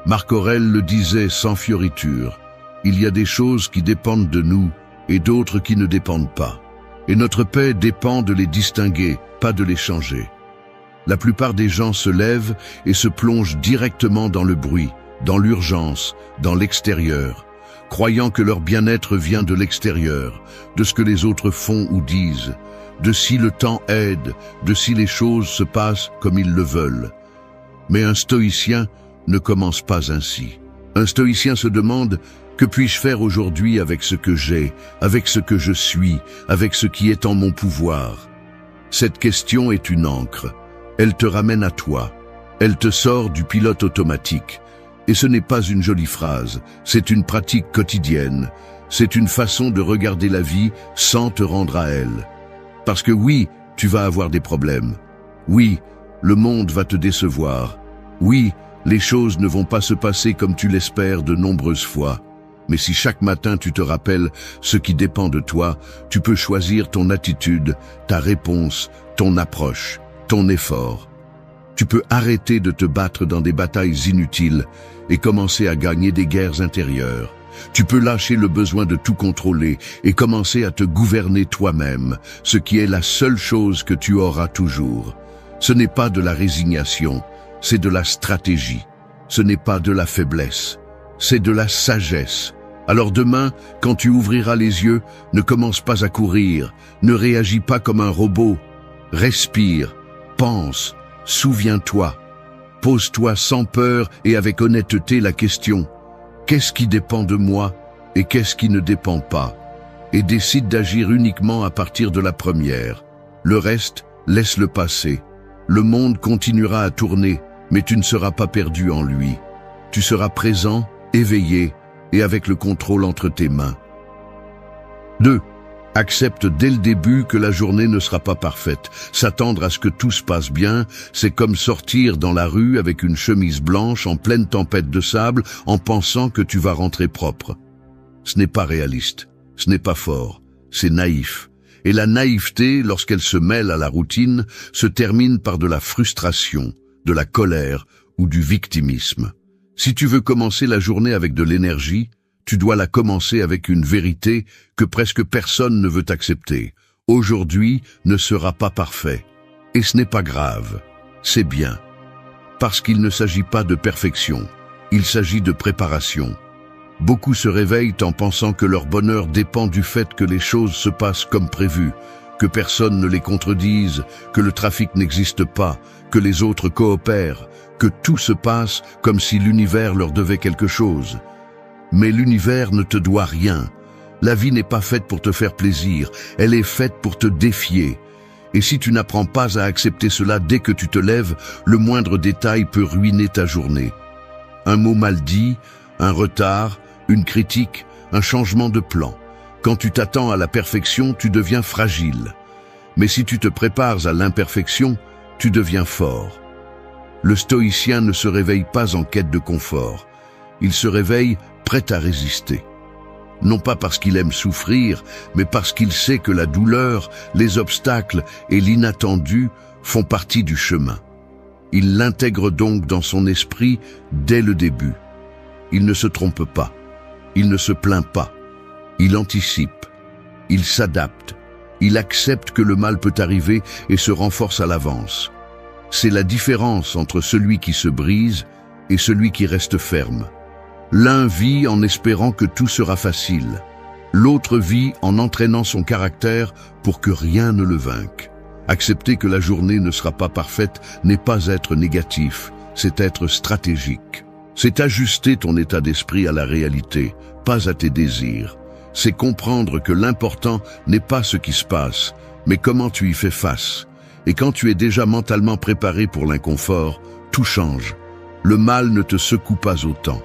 Marc Aurèle le disait sans fioriture, il y a des choses qui dépendent de nous et d'autres qui ne dépendent pas. Et notre paix dépend de les distinguer, pas de les changer. La plupart des gens se lèvent et se plongent directement dans le bruit, dans l'urgence, dans l'extérieur, croyant que leur bien-être vient de l'extérieur, de ce que les autres font ou disent, de si le temps aide, de si les choses se passent comme ils le veulent. Mais un stoïcien ne commence pas ainsi. Un stoïcien se demande « Que puis-je faire aujourd'hui avec ce que j'ai, avec ce que je suis, avec ce qui est en mon pouvoir ?» Cette question est une ancre. Elle te ramène à toi. Elle te sort du pilote automatique. Et ce n'est pas une jolie phrase, c'est une pratique quotidienne. C'est une façon de regarder la vie sans te rendre à elle. Parce que oui, tu vas avoir des problèmes. Oui, le monde va te décevoir. Oui, les choses ne vont pas se passer comme tu l'espères de nombreuses fois. Mais si chaque matin tu te rappelles ce qui dépend de toi, tu peux choisir ton attitude, ta réponse, ton approche, ton effort. Tu peux arrêter de te battre dans des batailles inutiles et commencer à gagner des guerres intérieures. Tu peux lâcher le besoin de tout contrôler et commencer à te gouverner toi-même, ce qui est la seule chose que tu auras toujours. Ce n'est pas de la résignation, c'est de la stratégie. Ce n'est pas de la faiblesse, c'est de la sagesse. Alors demain, quand tu ouvriras les yeux, ne commence pas à courir, ne réagis pas comme un robot. Respire, pense, souviens-toi. Pose-toi sans peur et avec honnêteté la question « Qu'est-ce qui dépend de moi et qu'est-ce qui ne dépend pas ?» Et décide d'agir uniquement à partir de la première. Le reste, laisse-le passer. Le monde continuera à tourner, mais tu ne seras pas perdu en lui. Tu seras présent, éveillé et avec le contrôle entre tes mains. 2. Accepte dès le début que la journée ne sera pas parfaite. S'attendre à ce que tout se passe bien, c'est comme sortir dans la rue avec une chemise blanche en pleine tempête de sable en pensant que tu vas rentrer propre. Ce n'est pas réaliste, ce n'est pas fort, c'est naïf. Et la naïveté, lorsqu'elle se mêle à la routine, se termine par de la frustration, de la colère ou du victimisme. Si tu veux commencer la journée avec de l'énergie, tu dois la commencer avec une vérité que presque personne ne veut accepter. Aujourd'hui ne sera pas parfait. Et ce n'est pas grave, c'est bien. Parce qu'il ne s'agit pas de perfection, il s'agit de préparation. Beaucoup se réveillent en pensant que leur bonheur dépend du fait que les choses se passent comme prévu, que personne ne les contredise, que le trafic n'existe pas, que les autres coopèrent, que tout se passe comme si l'univers leur devait quelque chose. Mais l'univers ne te doit rien. La vie n'est pas faite pour te faire plaisir, elle est faite pour te défier. Et si tu n'apprends pas à accepter cela dès que tu te lèves, le moindre détail peut ruiner ta journée. Un mot mal dit, un retard, une critique, un changement de plan. Quand tu t'attends à la perfection, tu deviens fragile. Mais si tu te prépares à l'imperfection, tu deviens fort. Le stoïcien ne se réveille pas en quête de confort. Il se réveille prêt à résister. Non pas parce qu'il aime souffrir, mais parce qu'il sait que la douleur, les obstacles et l'inattendu font partie du chemin. Il l'intègre donc dans son esprit dès le début. Il ne se trompe pas. Il ne se plaint pas. Il anticipe. Il s'adapte. Il accepte que le mal peut arriver et se renforce à l'avance. C'est la différence entre celui qui se brise et celui qui reste ferme. L'un vit en espérant que tout sera facile. L'autre vit en entraînant son caractère pour que rien ne le vainque. Accepter que la journée ne sera pas parfaite n'est pas être négatif, c'est être stratégique. C'est ajuster ton état d'esprit à la réalité, pas à tes désirs. C'est comprendre que l'important n'est pas ce qui se passe, mais comment tu y fais face. Et quand tu es déjà mentalement préparé pour l'inconfort, tout change. Le mal ne te secoue pas autant.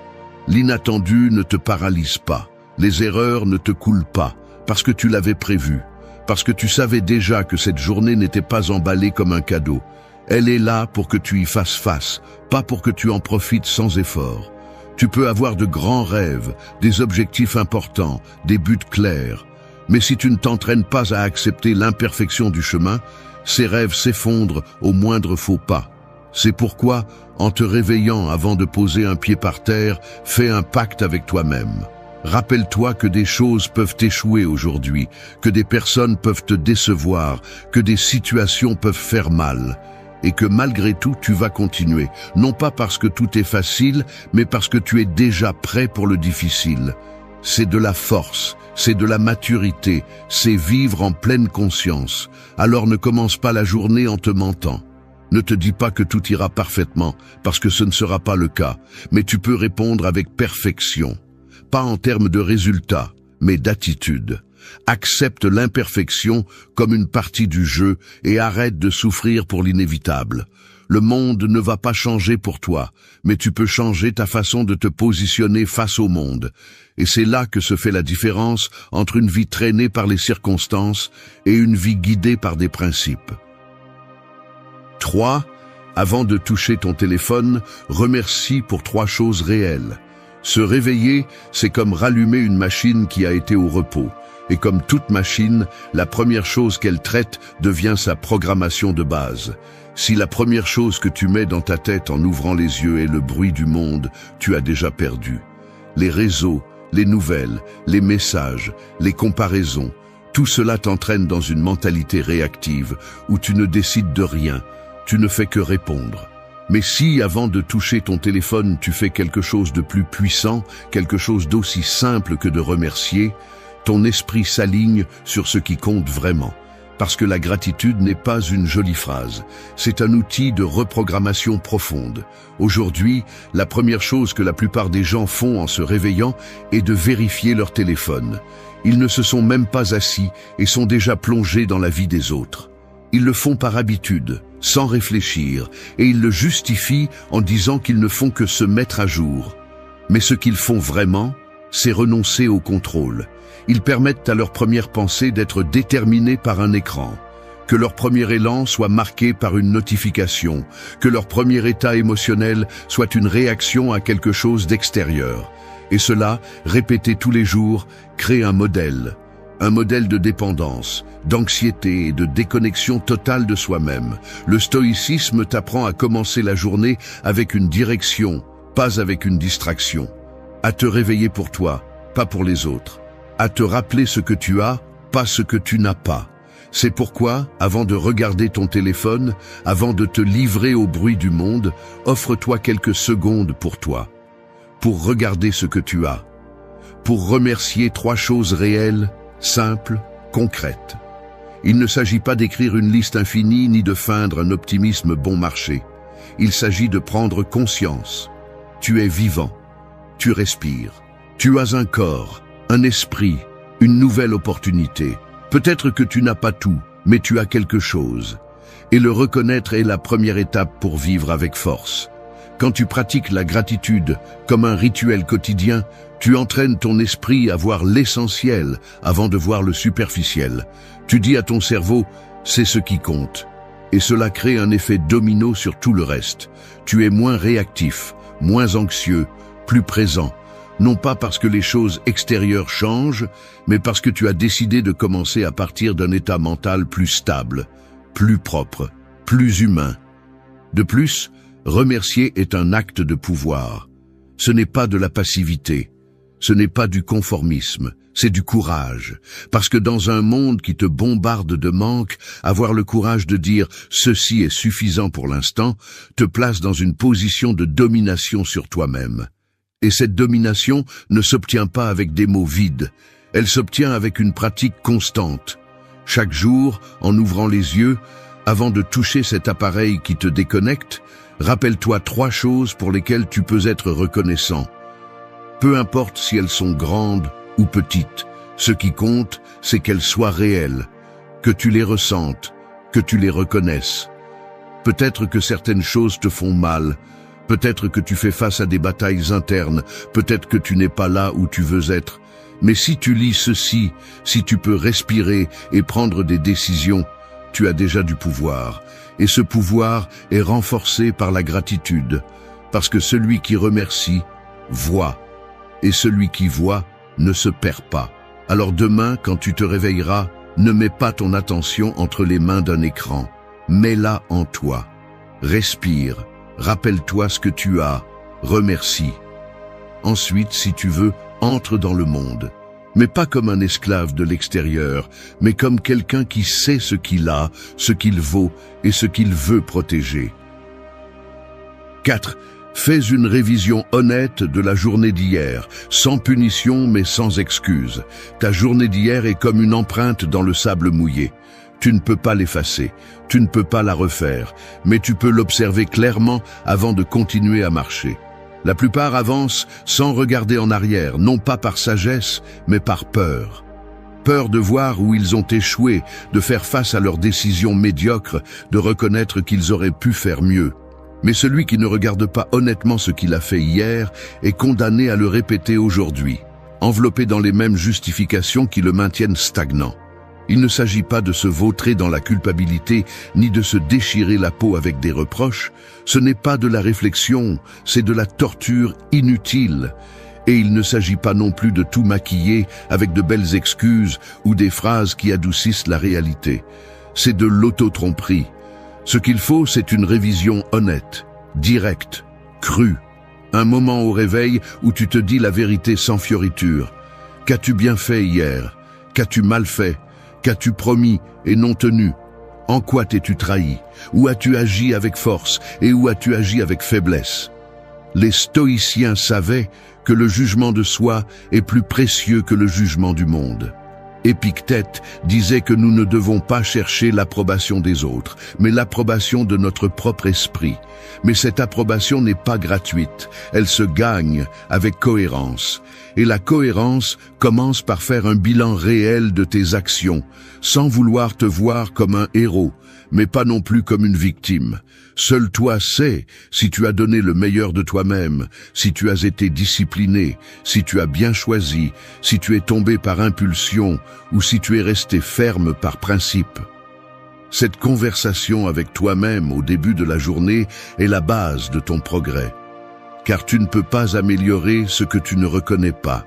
L'inattendu ne te paralyse pas. Les erreurs ne te coulent pas, parce que tu l'avais prévu. Parce que tu savais déjà que cette journée n'était pas emballée comme un cadeau. Elle est là pour que tu y fasses face, pas pour que tu en profites sans effort. Tu peux avoir de grands rêves, des objectifs importants, des buts clairs. Mais si tu ne t'entraînes pas à accepter l'imperfection du chemin, ces rêves s'effondrent au moindre faux pas. C'est pourquoi, en te réveillant avant de poser un pied par terre, fais un pacte avec toi-même. Rappelle-toi que des choses peuvent échouer aujourd'hui, que des personnes peuvent te décevoir, que des situations peuvent faire mal. Et que malgré tout, tu vas continuer. Non pas parce que tout est facile, mais parce que tu es déjà prêt pour le difficile. C'est de la force, c'est de la maturité, c'est vivre en pleine conscience. Alors ne commence pas la journée en te mentant. Ne te dis pas que tout ira parfaitement, parce que ce ne sera pas le cas, mais tu peux répondre avec perfection. Pas en termes de résultats, mais d'attitude. Accepte l'imperfection comme une partie du jeu et arrête de souffrir pour l'inévitable. Le monde ne va pas changer pour toi, mais tu peux changer ta façon de te positionner face au monde. Et c'est là que se fait la différence entre une vie traînée par les circonstances et une vie guidée par des principes. 3. Avant de toucher ton téléphone, remercie pour 3 choses réelles. Se réveiller, c'est comme rallumer une machine qui a été au repos. Et comme toute machine, la première chose qu'elle traite devient sa programmation de base. Si la première chose que tu mets dans ta tête en ouvrant les yeux est le bruit du monde, tu as déjà perdu. Les réseaux, les nouvelles, les messages, les comparaisons, tout cela t'entraîne dans une mentalité réactive où tu ne décides de rien, tu ne fais que répondre. Mais si, avant de toucher ton téléphone, tu fais quelque chose de plus puissant, quelque chose d'aussi simple que de remercier, ton esprit s'aligne sur ce qui compte vraiment. Parce que la gratitude n'est pas une jolie phrase, c'est un outil de reprogrammation profonde. Aujourd'hui, la première chose que la plupart des gens font en se réveillant est de vérifier leur téléphone. Ils ne se sont même pas assis et sont déjà plongés dans la vie des autres. Ils le font par habitude, sans réfléchir, et ils le justifient en disant qu'ils ne font que se mettre à jour. Mais ce qu'ils font vraiment, c'est renoncer au contrôle. Ils permettent à leur première pensée d'être déterminée par un écran, que leur premier élan soit marqué par une notification, que leur premier état émotionnel soit une réaction à quelque chose d'extérieur. Et cela, répété tous les jours, crée un modèle de dépendance, d'anxiété et de déconnexion totale de soi-même. Le stoïcisme t'apprend à commencer la journée avec une direction, pas avec une distraction. À te réveiller pour toi, pas pour les autres. À te rappeler ce que tu as, pas ce que tu n'as pas. C'est pourquoi, avant de regarder ton téléphone, avant de te livrer au bruit du monde, offre-toi quelques secondes pour toi, pour regarder ce que tu as, pour remercier 3 choses réelles, simples, concrètes. Il ne s'agit pas d'écrire une liste infinie ni de feindre un optimisme bon marché. Il s'agit de prendre conscience. Tu es vivant, tu respires, tu as un corps, un esprit, une nouvelle opportunité. Peut-être que tu n'as pas tout, mais tu as quelque chose. Et le reconnaître est la première étape pour vivre avec force. Quand tu pratiques la gratitude comme un rituel quotidien, tu entraînes ton esprit à voir l'essentiel avant de voir le superficiel. Tu dis à ton cerveau, c'est ce qui compte. Et cela crée un effet domino sur tout le reste. Tu es moins réactif, moins anxieux, plus présent. Non pas parce que les choses extérieures changent, mais parce que tu as décidé de commencer à partir d'un état mental plus stable, plus propre, plus humain. De plus, remercier est un acte de pouvoir. Ce n'est pas de la passivité, ce n'est pas du conformisme, c'est du courage. Parce que dans un monde qui te bombarde de manque, avoir le courage de dire « ceci est suffisant pour l'instant » te place dans une position de domination sur toi-même. Et cette domination ne s'obtient pas avec des mots vides, elle s'obtient avec une pratique constante. Chaque jour, en ouvrant les yeux, avant de toucher cet appareil qui te déconnecte, rappelle-toi 3 choses pour lesquelles tu peux être reconnaissant. Peu importe si elles sont grandes ou petites, ce qui compte, c'est qu'elles soient réelles, que tu les ressentes, que tu les reconnaisses. Peut-être que certaines choses te font mal, peut-être que tu fais face à des batailles internes, peut-être que tu n'es pas là où tu veux être. Mais si tu lis ceci, si tu peux respirer et prendre des décisions, tu as déjà du pouvoir. Et ce pouvoir est renforcé par la gratitude, parce que celui qui remercie, voit. Et celui qui voit ne se perd pas. Alors demain, quand tu te réveilleras, ne mets pas ton attention entre les mains d'un écran. Mets-la en toi. Respire. Rappelle-toi ce que tu as, remercie. Ensuite, si tu veux, entre dans le monde. Mais pas comme un esclave de l'extérieur, mais comme quelqu'un qui sait ce qu'il a, ce qu'il vaut et ce qu'il veut protéger. 4. Fais une révision honnête de la journée d'hier, sans punition mais sans excuse. Ta journée d'hier est comme une empreinte dans le sable mouillé. Tu ne peux pas l'effacer, tu ne peux pas la refaire, mais tu peux l'observer clairement avant de continuer à marcher. La plupart avancent sans regarder en arrière, non pas par sagesse, mais par peur. Peur de voir où ils ont échoué, de faire face à leurs décisions médiocres, de reconnaître qu'ils auraient pu faire mieux. Mais celui qui ne regarde pas honnêtement ce qu'il a fait hier est condamné à le répéter aujourd'hui, enveloppé dans les mêmes justifications qui le maintiennent stagnant. Il ne s'agit pas de se vautrer dans la culpabilité, ni de se déchirer la peau avec des reproches. Ce n'est pas de la réflexion, c'est de la torture inutile. Et il ne s'agit pas non plus de tout maquiller avec de belles excuses ou des phrases qui adoucissent la réalité. C'est de l'auto-tromperie. Ce qu'il faut, c'est une révision honnête, directe, crue. Un moment au réveil où tu te dis la vérité sans fioriture. Qu'as-tu bien fait hier? Qu'as-tu mal fait? Qu'as-tu promis et non tenu? En quoi t'es-tu trahi? Où as-tu agi avec force et où as-tu agi avec faiblesse? Les stoïciens savaient que le jugement de soi est plus précieux que le jugement du monde. Épictète disait que nous ne devons pas chercher l'approbation des autres, mais l'approbation de notre propre esprit. Mais cette approbation n'est pas gratuite, elle se gagne avec cohérence. Et la cohérence commence par faire un bilan réel de tes actions, sans vouloir te voir comme un héros, mais pas non plus comme une victime. Seul toi sais si tu as donné le meilleur de toi-même, si tu as été discipliné, si tu as bien choisi, si tu es tombé par impulsion ou si tu es resté ferme par principe. Cette conversation avec toi-même au début de la journée est la base de ton progrès. Car tu ne peux pas améliorer ce que tu ne reconnais pas.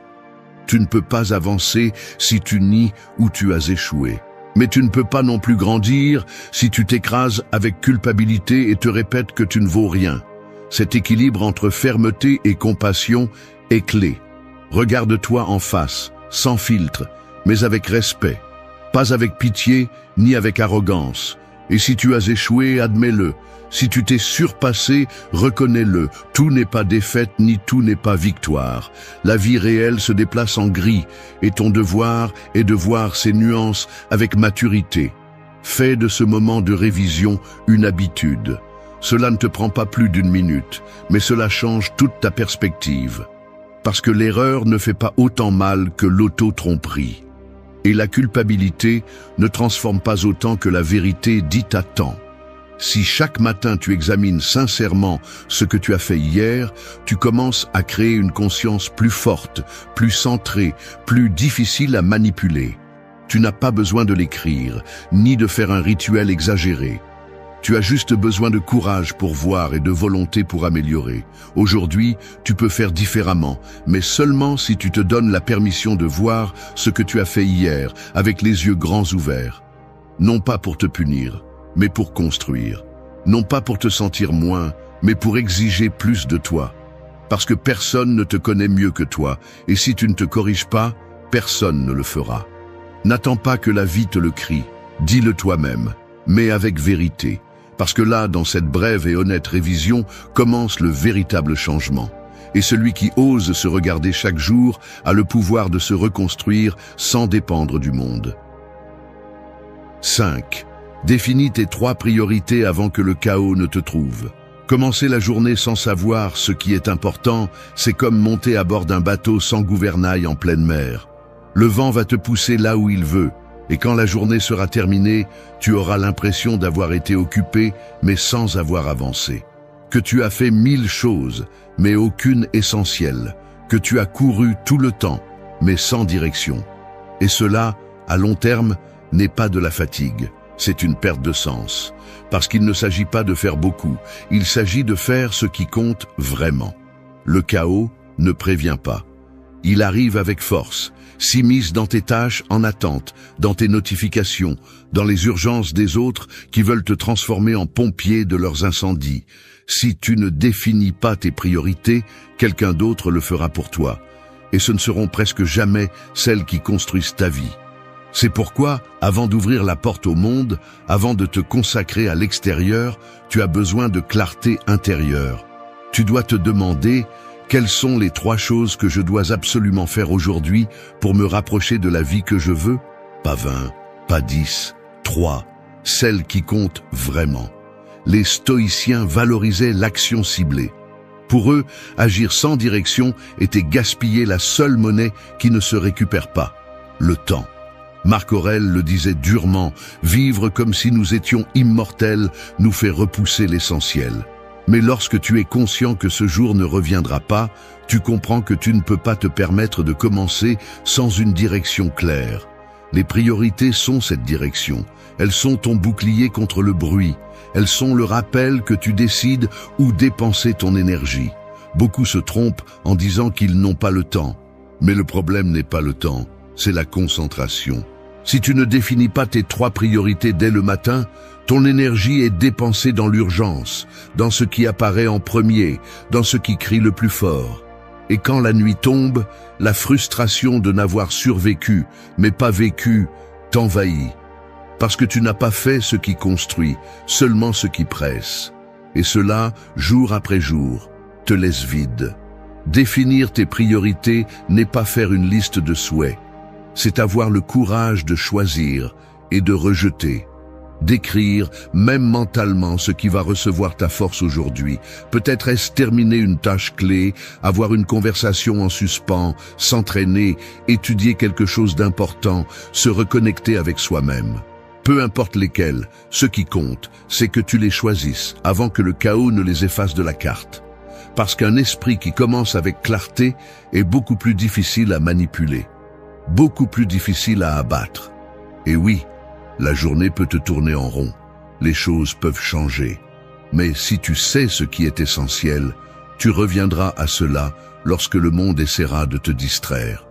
Tu ne peux pas avancer si tu nies où tu as échoué. Mais tu ne peux pas non plus grandir si tu t'écrases avec culpabilité et te répètes que tu ne vaux rien. Cet équilibre entre fermeté et compassion est clé. Regarde-toi en face, sans filtre, mais avec respect. Pas avec pitié, ni avec arrogance. Et si tu as échoué, admets-le. Si tu t'es surpassé, reconnais-le. Tout n'est pas défaite, ni tout n'est pas victoire. La vie réelle se déplace en gris, et ton devoir est de voir ces nuances avec maturité. Fais de ce moment de révision une habitude. Cela ne te prend pas plus d'une minute, mais cela change toute ta perspective. Parce que l'erreur ne fait pas autant mal que l'auto-tromperie. Et la culpabilité ne transforme pas autant que la vérité dite à temps. Si chaque matin tu examines sincèrement ce que tu as fait hier, tu commences à créer une conscience plus forte, plus centrée, plus difficile à manipuler. Tu n'as pas besoin de l'écrire, ni de faire un rituel exagéré. Tu as juste besoin de courage pour voir et de volonté pour améliorer. Aujourd'hui, tu peux faire différemment, mais seulement si tu te donnes la permission de voir ce que tu as fait hier, avec les yeux grands ouverts. Non pas pour te punir, mais pour construire. Non pas pour te sentir moins, mais pour exiger plus de toi. Parce que personne ne te connaît mieux que toi, et si tu ne te corriges pas, personne ne le fera. N'attends pas que la vie te le crie, dis-le toi-même, mais avec vérité. Parce que là, dans cette brève et honnête révision, commence le véritable changement. Et celui qui ose se regarder chaque jour a le pouvoir de se reconstruire sans dépendre du monde. 5. Définis tes 3 priorités avant que le chaos ne te trouve. Commencer la journée sans savoir ce qui est important, c'est comme monter à bord d'un bateau sans gouvernail en pleine mer. Le vent va te pousser là où il veut. Et quand la journée sera terminée, tu auras l'impression d'avoir été occupé, mais sans avoir avancé. Que tu as fait 1000 choses, mais aucune essentielle. Que tu as couru tout le temps, mais sans direction. Et cela, à long terme, n'est pas de la fatigue. C'est une perte de sens. Parce qu'il ne s'agit pas de faire beaucoup, il s'agit de faire ce qui compte vraiment. Le chaos ne prévient pas. Il arrive avec force. S'immisce dans tes tâches en attente, dans tes notifications, dans les urgences des autres qui veulent te transformer en pompier de leurs incendies. Si tu ne définis pas tes priorités, quelqu'un d'autre le fera pour toi. Et ce ne seront presque jamais celles qui construisent ta vie. C'est pourquoi, avant d'ouvrir la porte au monde, avant de te consacrer à l'extérieur, tu as besoin de clarté intérieure. Tu dois te demander: quelles sont les 3 choses que je dois absolument faire aujourd'hui pour me rapprocher de la vie que je veux? Pas 20, pas 10, 3, celles qui comptent vraiment. Les stoïciens valorisaient l'action ciblée. Pour eux, agir sans direction était gaspiller la seule monnaie qui ne se récupère pas, le temps. Marc Aurèle le disait durement, vivre comme si nous étions immortels nous fait repousser l'essentiel. Mais lorsque tu es conscient que ce jour ne reviendra pas, tu comprends que tu ne peux pas te permettre de commencer sans une direction claire. Les priorités sont cette direction. Elles sont ton bouclier contre le bruit. Elles sont le rappel que tu décides où dépenser ton énergie. Beaucoup se trompent en disant qu'ils n'ont pas le temps. Mais le problème n'est pas le temps, c'est la concentration. Si tu ne définis pas tes 3 priorités dès le matin, ton énergie est dépensée dans l'urgence, dans ce qui apparaît en premier, dans ce qui crie le plus fort. Et quand la nuit tombe, la frustration de n'avoir survécu, mais pas vécu, t'envahit. Parce que tu n'as pas fait ce qui construit, seulement ce qui presse. Et cela, jour après jour, te laisse vide. Définir tes priorités n'est pas faire une liste de souhaits. C'est avoir le courage de choisir et de rejeter. D'écrire, même mentalement, ce qui va recevoir ta force aujourd'hui. Peut-être est-ce terminer une tâche clé, avoir une conversation en suspens, s'entraîner, étudier quelque chose d'important, se reconnecter avec soi-même. Peu importe lesquels, ce qui compte, c'est que tu les choisisses avant que le chaos ne les efface de la carte. Parce qu'un esprit qui commence avec clarté est beaucoup plus difficile à manipuler, beaucoup plus difficile à abattre. Et oui, la journée peut te tourner en rond, les choses peuvent changer. Mais si tu sais ce qui est essentiel, tu reviendras à cela lorsque le monde essaiera de te distraire.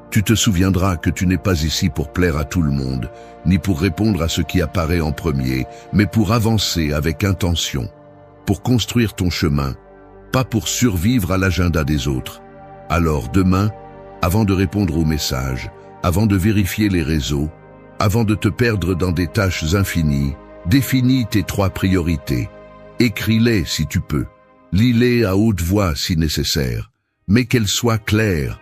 Tu te souviendras que tu n'es pas ici pour plaire à tout le monde, ni pour répondre à ce qui apparaît en premier, mais pour avancer avec intention, pour construire ton chemin, pas pour survivre à l'agenda des autres. Alors demain, avant de répondre aux messages, avant de vérifier les réseaux, Avant de te perdre dans des tâches infinies, définis tes 3 priorités. Écris-les si tu peux. Lis-les à haute voix si nécessaire. Mais qu'elles soient claires.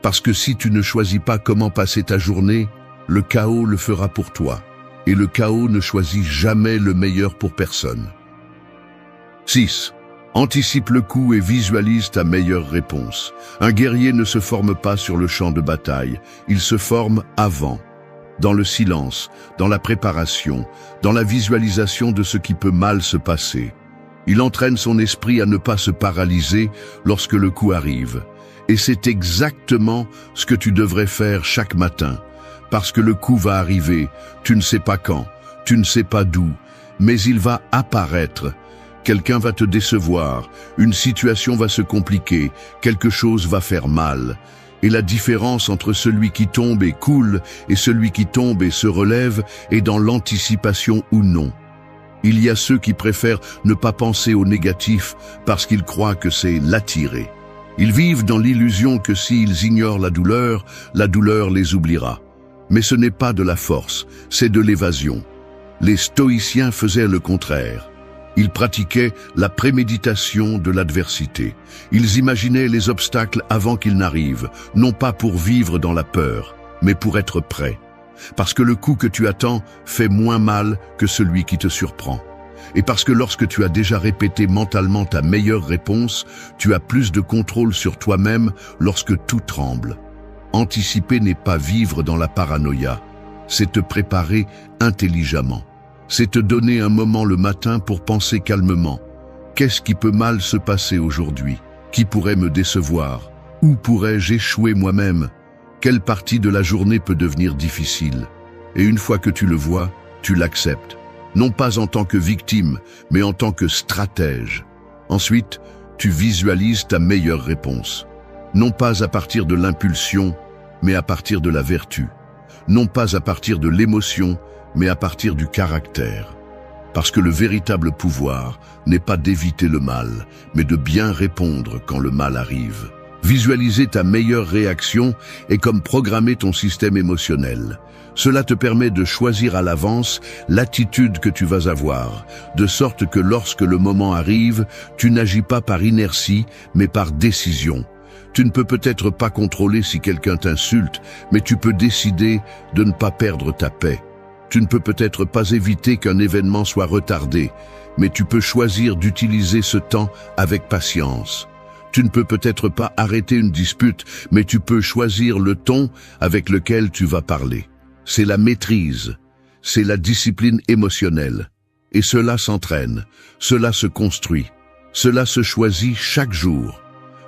Parce que si tu ne choisis pas comment passer ta journée, le chaos le fera pour toi. Et le chaos ne choisit jamais le meilleur pour personne. 6. Anticipe le coup et visualise ta meilleure réponse. Un guerrier ne se forme pas sur le champ de bataille, il se forme avant. Dans le silence, dans la préparation, dans la visualisation de ce qui peut mal se passer. Il entraîne son esprit à ne pas se paralyser lorsque le coup arrive. Et c'est exactement ce que tu devrais faire chaque matin. Parce que le coup va arriver, tu ne sais pas quand, tu ne sais pas d'où, mais il va apparaître. Quelqu'un va te décevoir, une situation va se compliquer, quelque chose va faire mal. Et la différence entre celui qui tombe et coule et celui qui tombe et se relève est dans l'anticipation ou non. Il y a ceux qui préfèrent ne pas penser au négatif parce qu'ils croient que c'est l'attirer. Ils vivent dans l'illusion que s'ils ignorent la douleur les oubliera. Mais ce n'est pas de la force, c'est de l'évasion. Les stoïciens faisaient le contraire. Ils pratiquaient la préméditation de l'adversité. Ils imaginaient les obstacles avant qu'ils n'arrivent, non pas pour vivre dans la peur, mais pour être prêts. Parce que le coup que tu attends fait moins mal que celui qui te surprend. Et parce que lorsque tu as déjà répété mentalement ta meilleure réponse, tu as plus de contrôle sur toi-même lorsque tout tremble. Anticiper n'est pas vivre dans la paranoïa, c'est te préparer intelligemment. C'est te donner un moment le matin pour penser calmement. Qu'est-ce qui peut mal se passer aujourd'hui? Qui pourrait me décevoir? Où pourrais-je échouer moi-même? Quelle partie de la journée peut devenir difficile? Et une fois que tu le vois, tu l'acceptes. Non pas en tant que victime, mais en tant que stratège. Ensuite, tu visualises ta meilleure réponse. Non pas à partir de l'impulsion, mais à partir de la vertu. Non pas à partir de l'émotion, mais à partir du caractère. Parce que le véritable pouvoir n'est pas d'éviter le mal, mais de bien répondre quand le mal arrive. Visualiser ta meilleure réaction est comme programmer ton système émotionnel. Cela te permet de choisir à l'avance l'attitude que tu vas avoir, de sorte que lorsque le moment arrive, tu n'agis pas par inertie, mais par décision. Tu ne peux peut-être pas contrôler si quelqu'un t'insulte, mais tu peux décider de ne pas perdre ta paix. Tu ne peux peut-être pas éviter qu'un événement soit retardé, mais tu peux choisir d'utiliser ce temps avec patience. Tu ne peux peut-être pas arrêter une dispute, mais tu peux choisir le ton avec lequel tu vas parler. C'est la maîtrise, c'est la discipline émotionnelle. Et cela s'entraîne, cela se construit, cela se choisit chaque jour.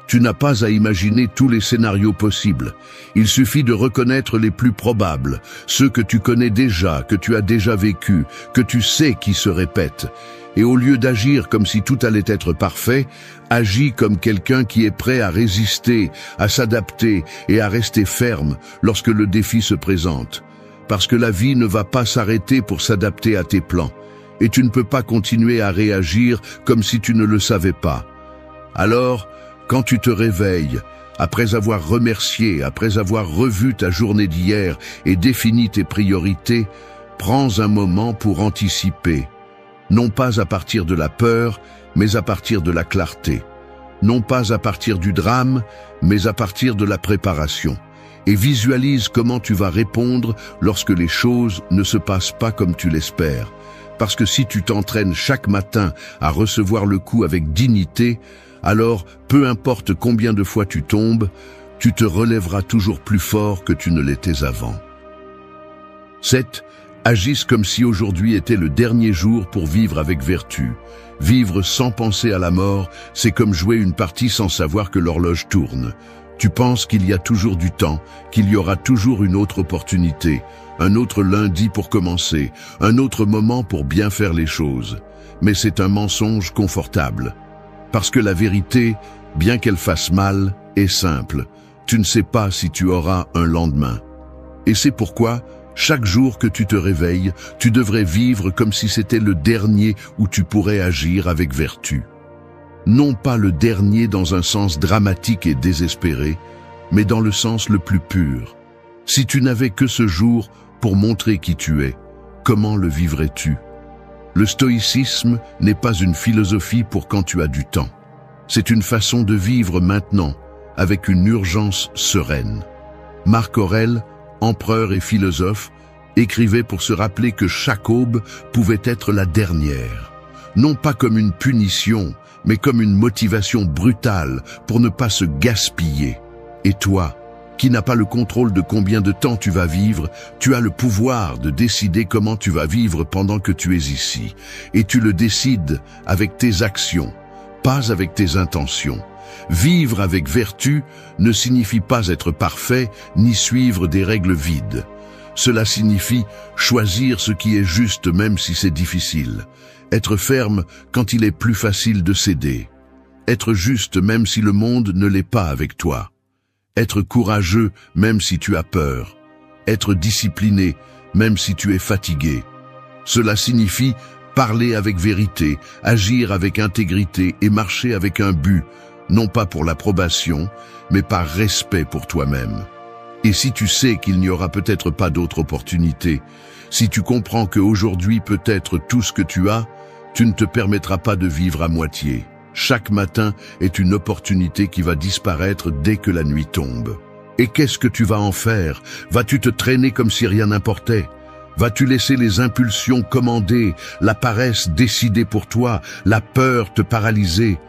Tu n'as pas à imaginer tous les scénarios possibles. Il suffit de reconnaître les plus probables, ceux que tu connais déjà, que tu as déjà vécu, que tu sais qui se répètent. Et au lieu d'agir comme si tout allait être parfait, agis comme quelqu'un qui est prêt à résister, à s'adapter et à rester ferme lorsque le défi se présente. Parce que la vie ne va pas s'arrêter pour s'adapter à tes plans. Et tu ne peux pas continuer à réagir comme si tu ne le savais pas. Alors, quand tu te réveilles, après avoir remercié, après avoir revu ta journée d'hier et défini tes priorités, prends un moment pour anticiper. Non pas à partir de la peur, mais à partir de la clarté. Non pas à partir du drame, mais à partir de la préparation. Et visualise comment tu vas répondre lorsque les choses ne se passent pas comme tu l'espères. Parce que si tu t'entraînes chaque matin à recevoir le coup avec dignité, alors, peu importe combien de fois tu tombes, tu te relèveras toujours plus fort que tu ne l'étais avant. 7. Agisse comme si aujourd'hui était le dernier jour pour vivre avec vertu. Vivre sans penser à la mort, c'est comme jouer une partie sans savoir que l'horloge tourne. Tu penses qu'il y a toujours du temps, qu'il y aura toujours une autre opportunité, un autre lundi pour commencer, un autre moment pour bien faire les choses. Mais c'est un mensonge confortable. Parce que la vérité, bien qu'elle fasse mal, est simple. Tu ne sais pas si tu auras un lendemain. Et c'est pourquoi, chaque jour que tu te réveilles, tu devrais vivre comme si c'était le dernier où tu pourrais agir avec vertu. Non pas le dernier dans un sens dramatique et désespéré, mais dans le sens le plus pur. Si tu n'avais que ce jour pour montrer qui tu es, comment le vivrais-tu? Le stoïcisme n'est pas une philosophie pour quand tu as du temps. C'est une façon de vivre maintenant, avec une urgence sereine. Marc Aurèle, empereur et philosophe, écrivait pour se rappeler que chaque aube pouvait être la dernière. Non pas comme une punition, mais comme une motivation brutale pour ne pas se gaspiller. Et toi, qui n'as pas le contrôle de combien de temps tu vas vivre, tu as le pouvoir de décider comment tu vas vivre pendant que tu es ici. Et tu le décides avec tes actions, pas avec tes intentions. Vivre avec vertu ne signifie pas être parfait ni suivre des règles vides. Cela signifie choisir ce qui est juste même si c'est difficile. Être ferme quand il est plus facile de céder. Être juste même si le monde ne l'est pas avec toi. Être courageux même si tu as peur. Être discipliné même si tu es fatigué. Cela signifie parler avec vérité, agir avec intégrité et marcher avec un but, non pas pour l'approbation, mais par respect pour toi-même. Et si tu sais qu'il n'y aura peut-être pas d'autre opportunité, si tu comprends qu'aujourd'hui peut être tout ce que tu as, tu ne te permettras pas de vivre à moitié. Chaque matin est une opportunité qui va disparaître dès que la nuit tombe. Et qu'est-ce que tu vas en faire? Vas-tu te traîner comme si rien n'importait? Vas-tu laisser les impulsions commander, la paresse décider pour toi, la peur te paralyser?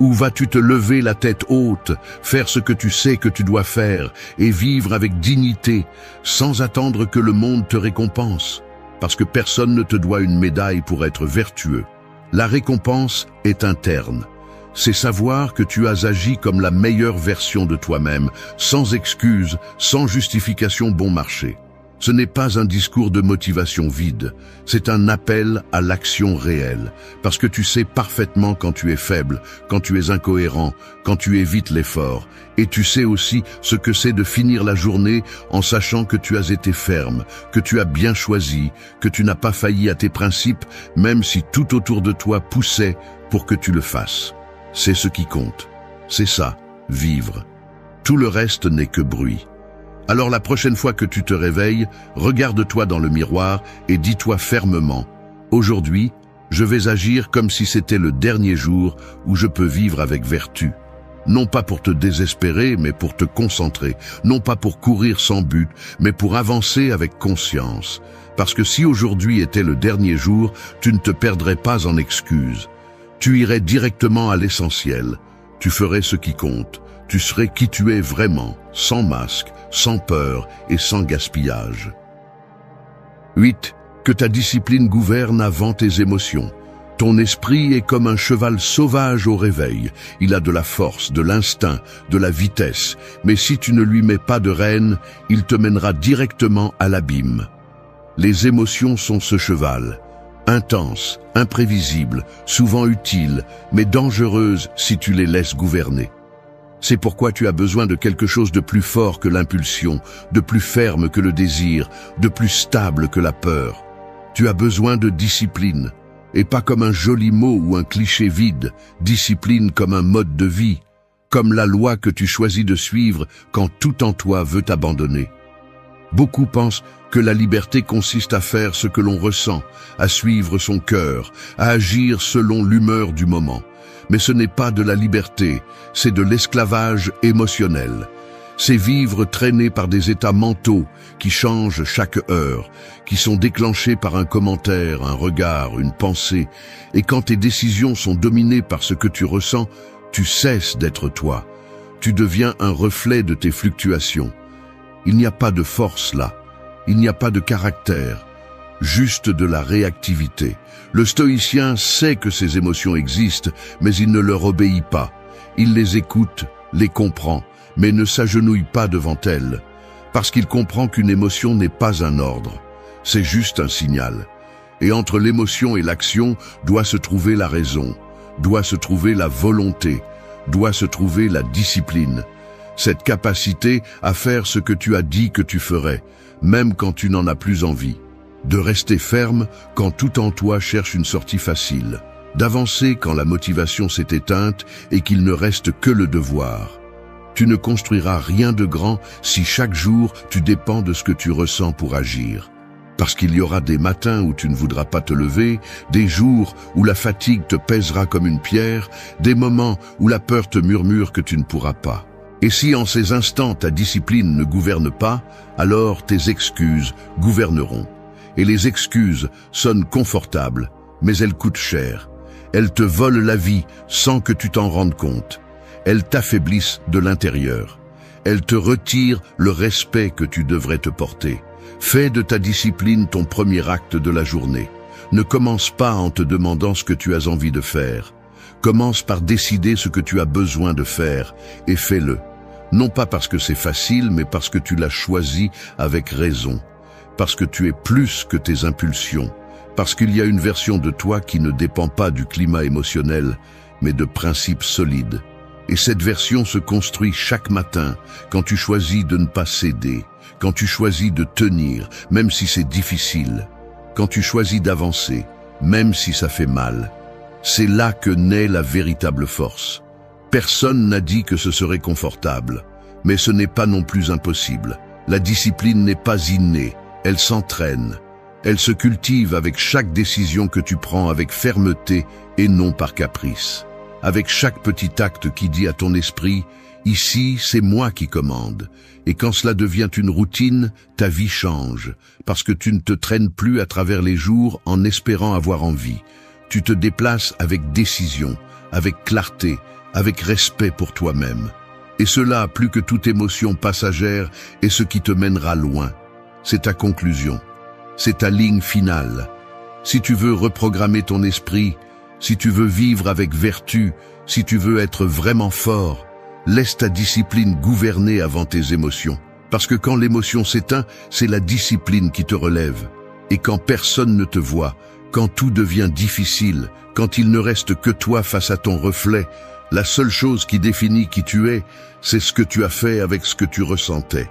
Ou vas-tu te lever la tête haute, faire ce que tu sais que tu dois faire et vivre avec dignité, sans attendre que le monde te récompense? Parce que personne ne te doit une médaille pour être vertueux. La récompense est interne. C'est savoir que tu as agi comme la meilleure version de toi-même, sans excuse, sans justification bon marché. Ce n'est pas un discours de motivation vide, c'est un appel à l'action réelle, parce que tu sais parfaitement quand tu es faible, quand tu es incohérent, quand tu évites l'effort, et tu sais aussi ce que c'est de finir la journée en sachant que tu as été ferme, que tu as bien choisi, que tu n'as pas failli à tes principes, même si tout autour de toi poussait pour que tu le fasses. C'est ce qui compte. C'est ça, vivre. Tout le reste n'est que bruit. Alors la prochaine fois que tu te réveilles, regarde-toi dans le miroir et dis-toi fermement, « Aujourd'hui, je vais agir comme si c'était le dernier jour où je peux vivre avec vertu. » Non pas pour te désespérer, mais pour te concentrer. Non pas pour courir sans but, mais pour avancer avec conscience. Parce que si aujourd'hui était le dernier jour, tu ne te perdrais pas en excuses. Tu irais directement à l'essentiel. Tu ferais ce qui compte. Tu serais qui tu es vraiment, sans masque, sans peur et sans gaspillage. 8. Que ta discipline gouverne avant tes émotions. Ton esprit est comme un cheval sauvage au réveil. Il a de la force, de l'instinct, de la vitesse. Mais si tu ne lui mets pas de rêne, il te mènera directement à l'abîme. Les émotions sont ce cheval. Intenses, imprévisibles, souvent utiles, mais dangereuses si tu les laisses gouverner. C'est pourquoi tu as besoin de quelque chose de plus fort que l'impulsion, de plus ferme que le désir, de plus stable que la peur. Tu as besoin de discipline, et pas comme un joli mot ou un cliché vide, discipline comme un mode de vie, comme la loi que tu choisis de suivre quand tout en toi veut t'abandonner. Beaucoup pensent que la liberté consiste à faire ce que l'on ressent, à suivre son cœur, à agir selon l'humeur du moment. Mais ce n'est pas de la liberté, c'est de l'esclavage émotionnel. C'est vivre traîné par des états mentaux qui changent chaque heure, qui sont déclenchés par un commentaire, un regard, une pensée. Et quand tes décisions sont dominées par ce que tu ressens, tu cesses d'être toi. Tu deviens un reflet de tes fluctuations. Il n'y a pas de force là, il n'y a pas de caractère, juste de la réactivité. Le stoïcien sait que ces émotions existent, mais il ne leur obéit pas. Il les écoute, les comprend, mais ne s'agenouille pas devant elles, parce qu'il comprend qu'une émotion n'est pas un ordre, c'est juste un signal. Et entre l'émotion et l'action doit se trouver la raison, doit se trouver la volonté, doit se trouver la discipline. Cette capacité à faire ce que tu as dit que tu ferais, même quand tu n'en as plus envie. De rester ferme quand tout en toi cherche une sortie facile. D'avancer quand la motivation s'est éteinte et qu'il ne reste que le devoir. Tu ne construiras rien de grand si chaque jour tu dépends de ce que tu ressens pour agir. Parce qu'il y aura des matins où tu ne voudras pas te lever, des jours où la fatigue te pèsera comme une pierre, des moments où la peur te murmure que tu ne pourras pas. Et si en ces instants ta discipline ne gouverne pas, alors tes excuses gouverneront. Et les excuses sonnent confortables, mais elles coûtent cher. Elles te volent la vie sans que tu t'en rendes compte. Elles t'affaiblissent de l'intérieur. Elles te retirent le respect que tu devrais te porter. Fais de ta discipline ton premier acte de la journée. Ne commence pas en te demandant ce que tu as envie de faire. Commence par décider ce que tu as besoin de faire et fais-le. Non pas parce que c'est facile, mais parce que tu l'as choisi avec raison. Parce que tu es plus que tes impulsions. Parce qu'il y a une version de toi qui ne dépend pas du climat émotionnel, mais de principes solides. Et cette version se construit chaque matin quand tu choisis de ne pas céder, quand tu choisis de tenir, même si c'est difficile, quand tu choisis d'avancer, même si ça fait mal. C'est là que naît la véritable force. Personne n'a dit que ce serait confortable, mais ce n'est pas non plus impossible. La discipline n'est pas innée, elle s'entraîne. Elle se cultive avec chaque décision que tu prends avec fermeté et non par caprice. Avec chaque petit acte qui dit à ton esprit « Ici, c'est moi qui commande ». Et quand cela devient une routine, ta vie change, parce que tu ne te traînes plus à travers les jours en espérant avoir envie. Tu te déplaces avec décision, avec clarté, avec respect pour toi-même. Et cela, plus que toute émotion passagère, est ce qui te mènera loin. C'est ta conclusion. C'est ta ligne finale. Si tu veux reprogrammer ton esprit, si tu veux vivre avec vertu, si tu veux être vraiment fort, laisse ta discipline gouverner avant tes émotions. Parce que quand l'émotion s'éteint, c'est la discipline qui te relève. Et quand personne ne te voit, quand tout devient difficile, quand il ne reste que toi face à ton reflet, la seule chose qui définit qui tu es, c'est ce que tu as fait avec ce que tu ressentais.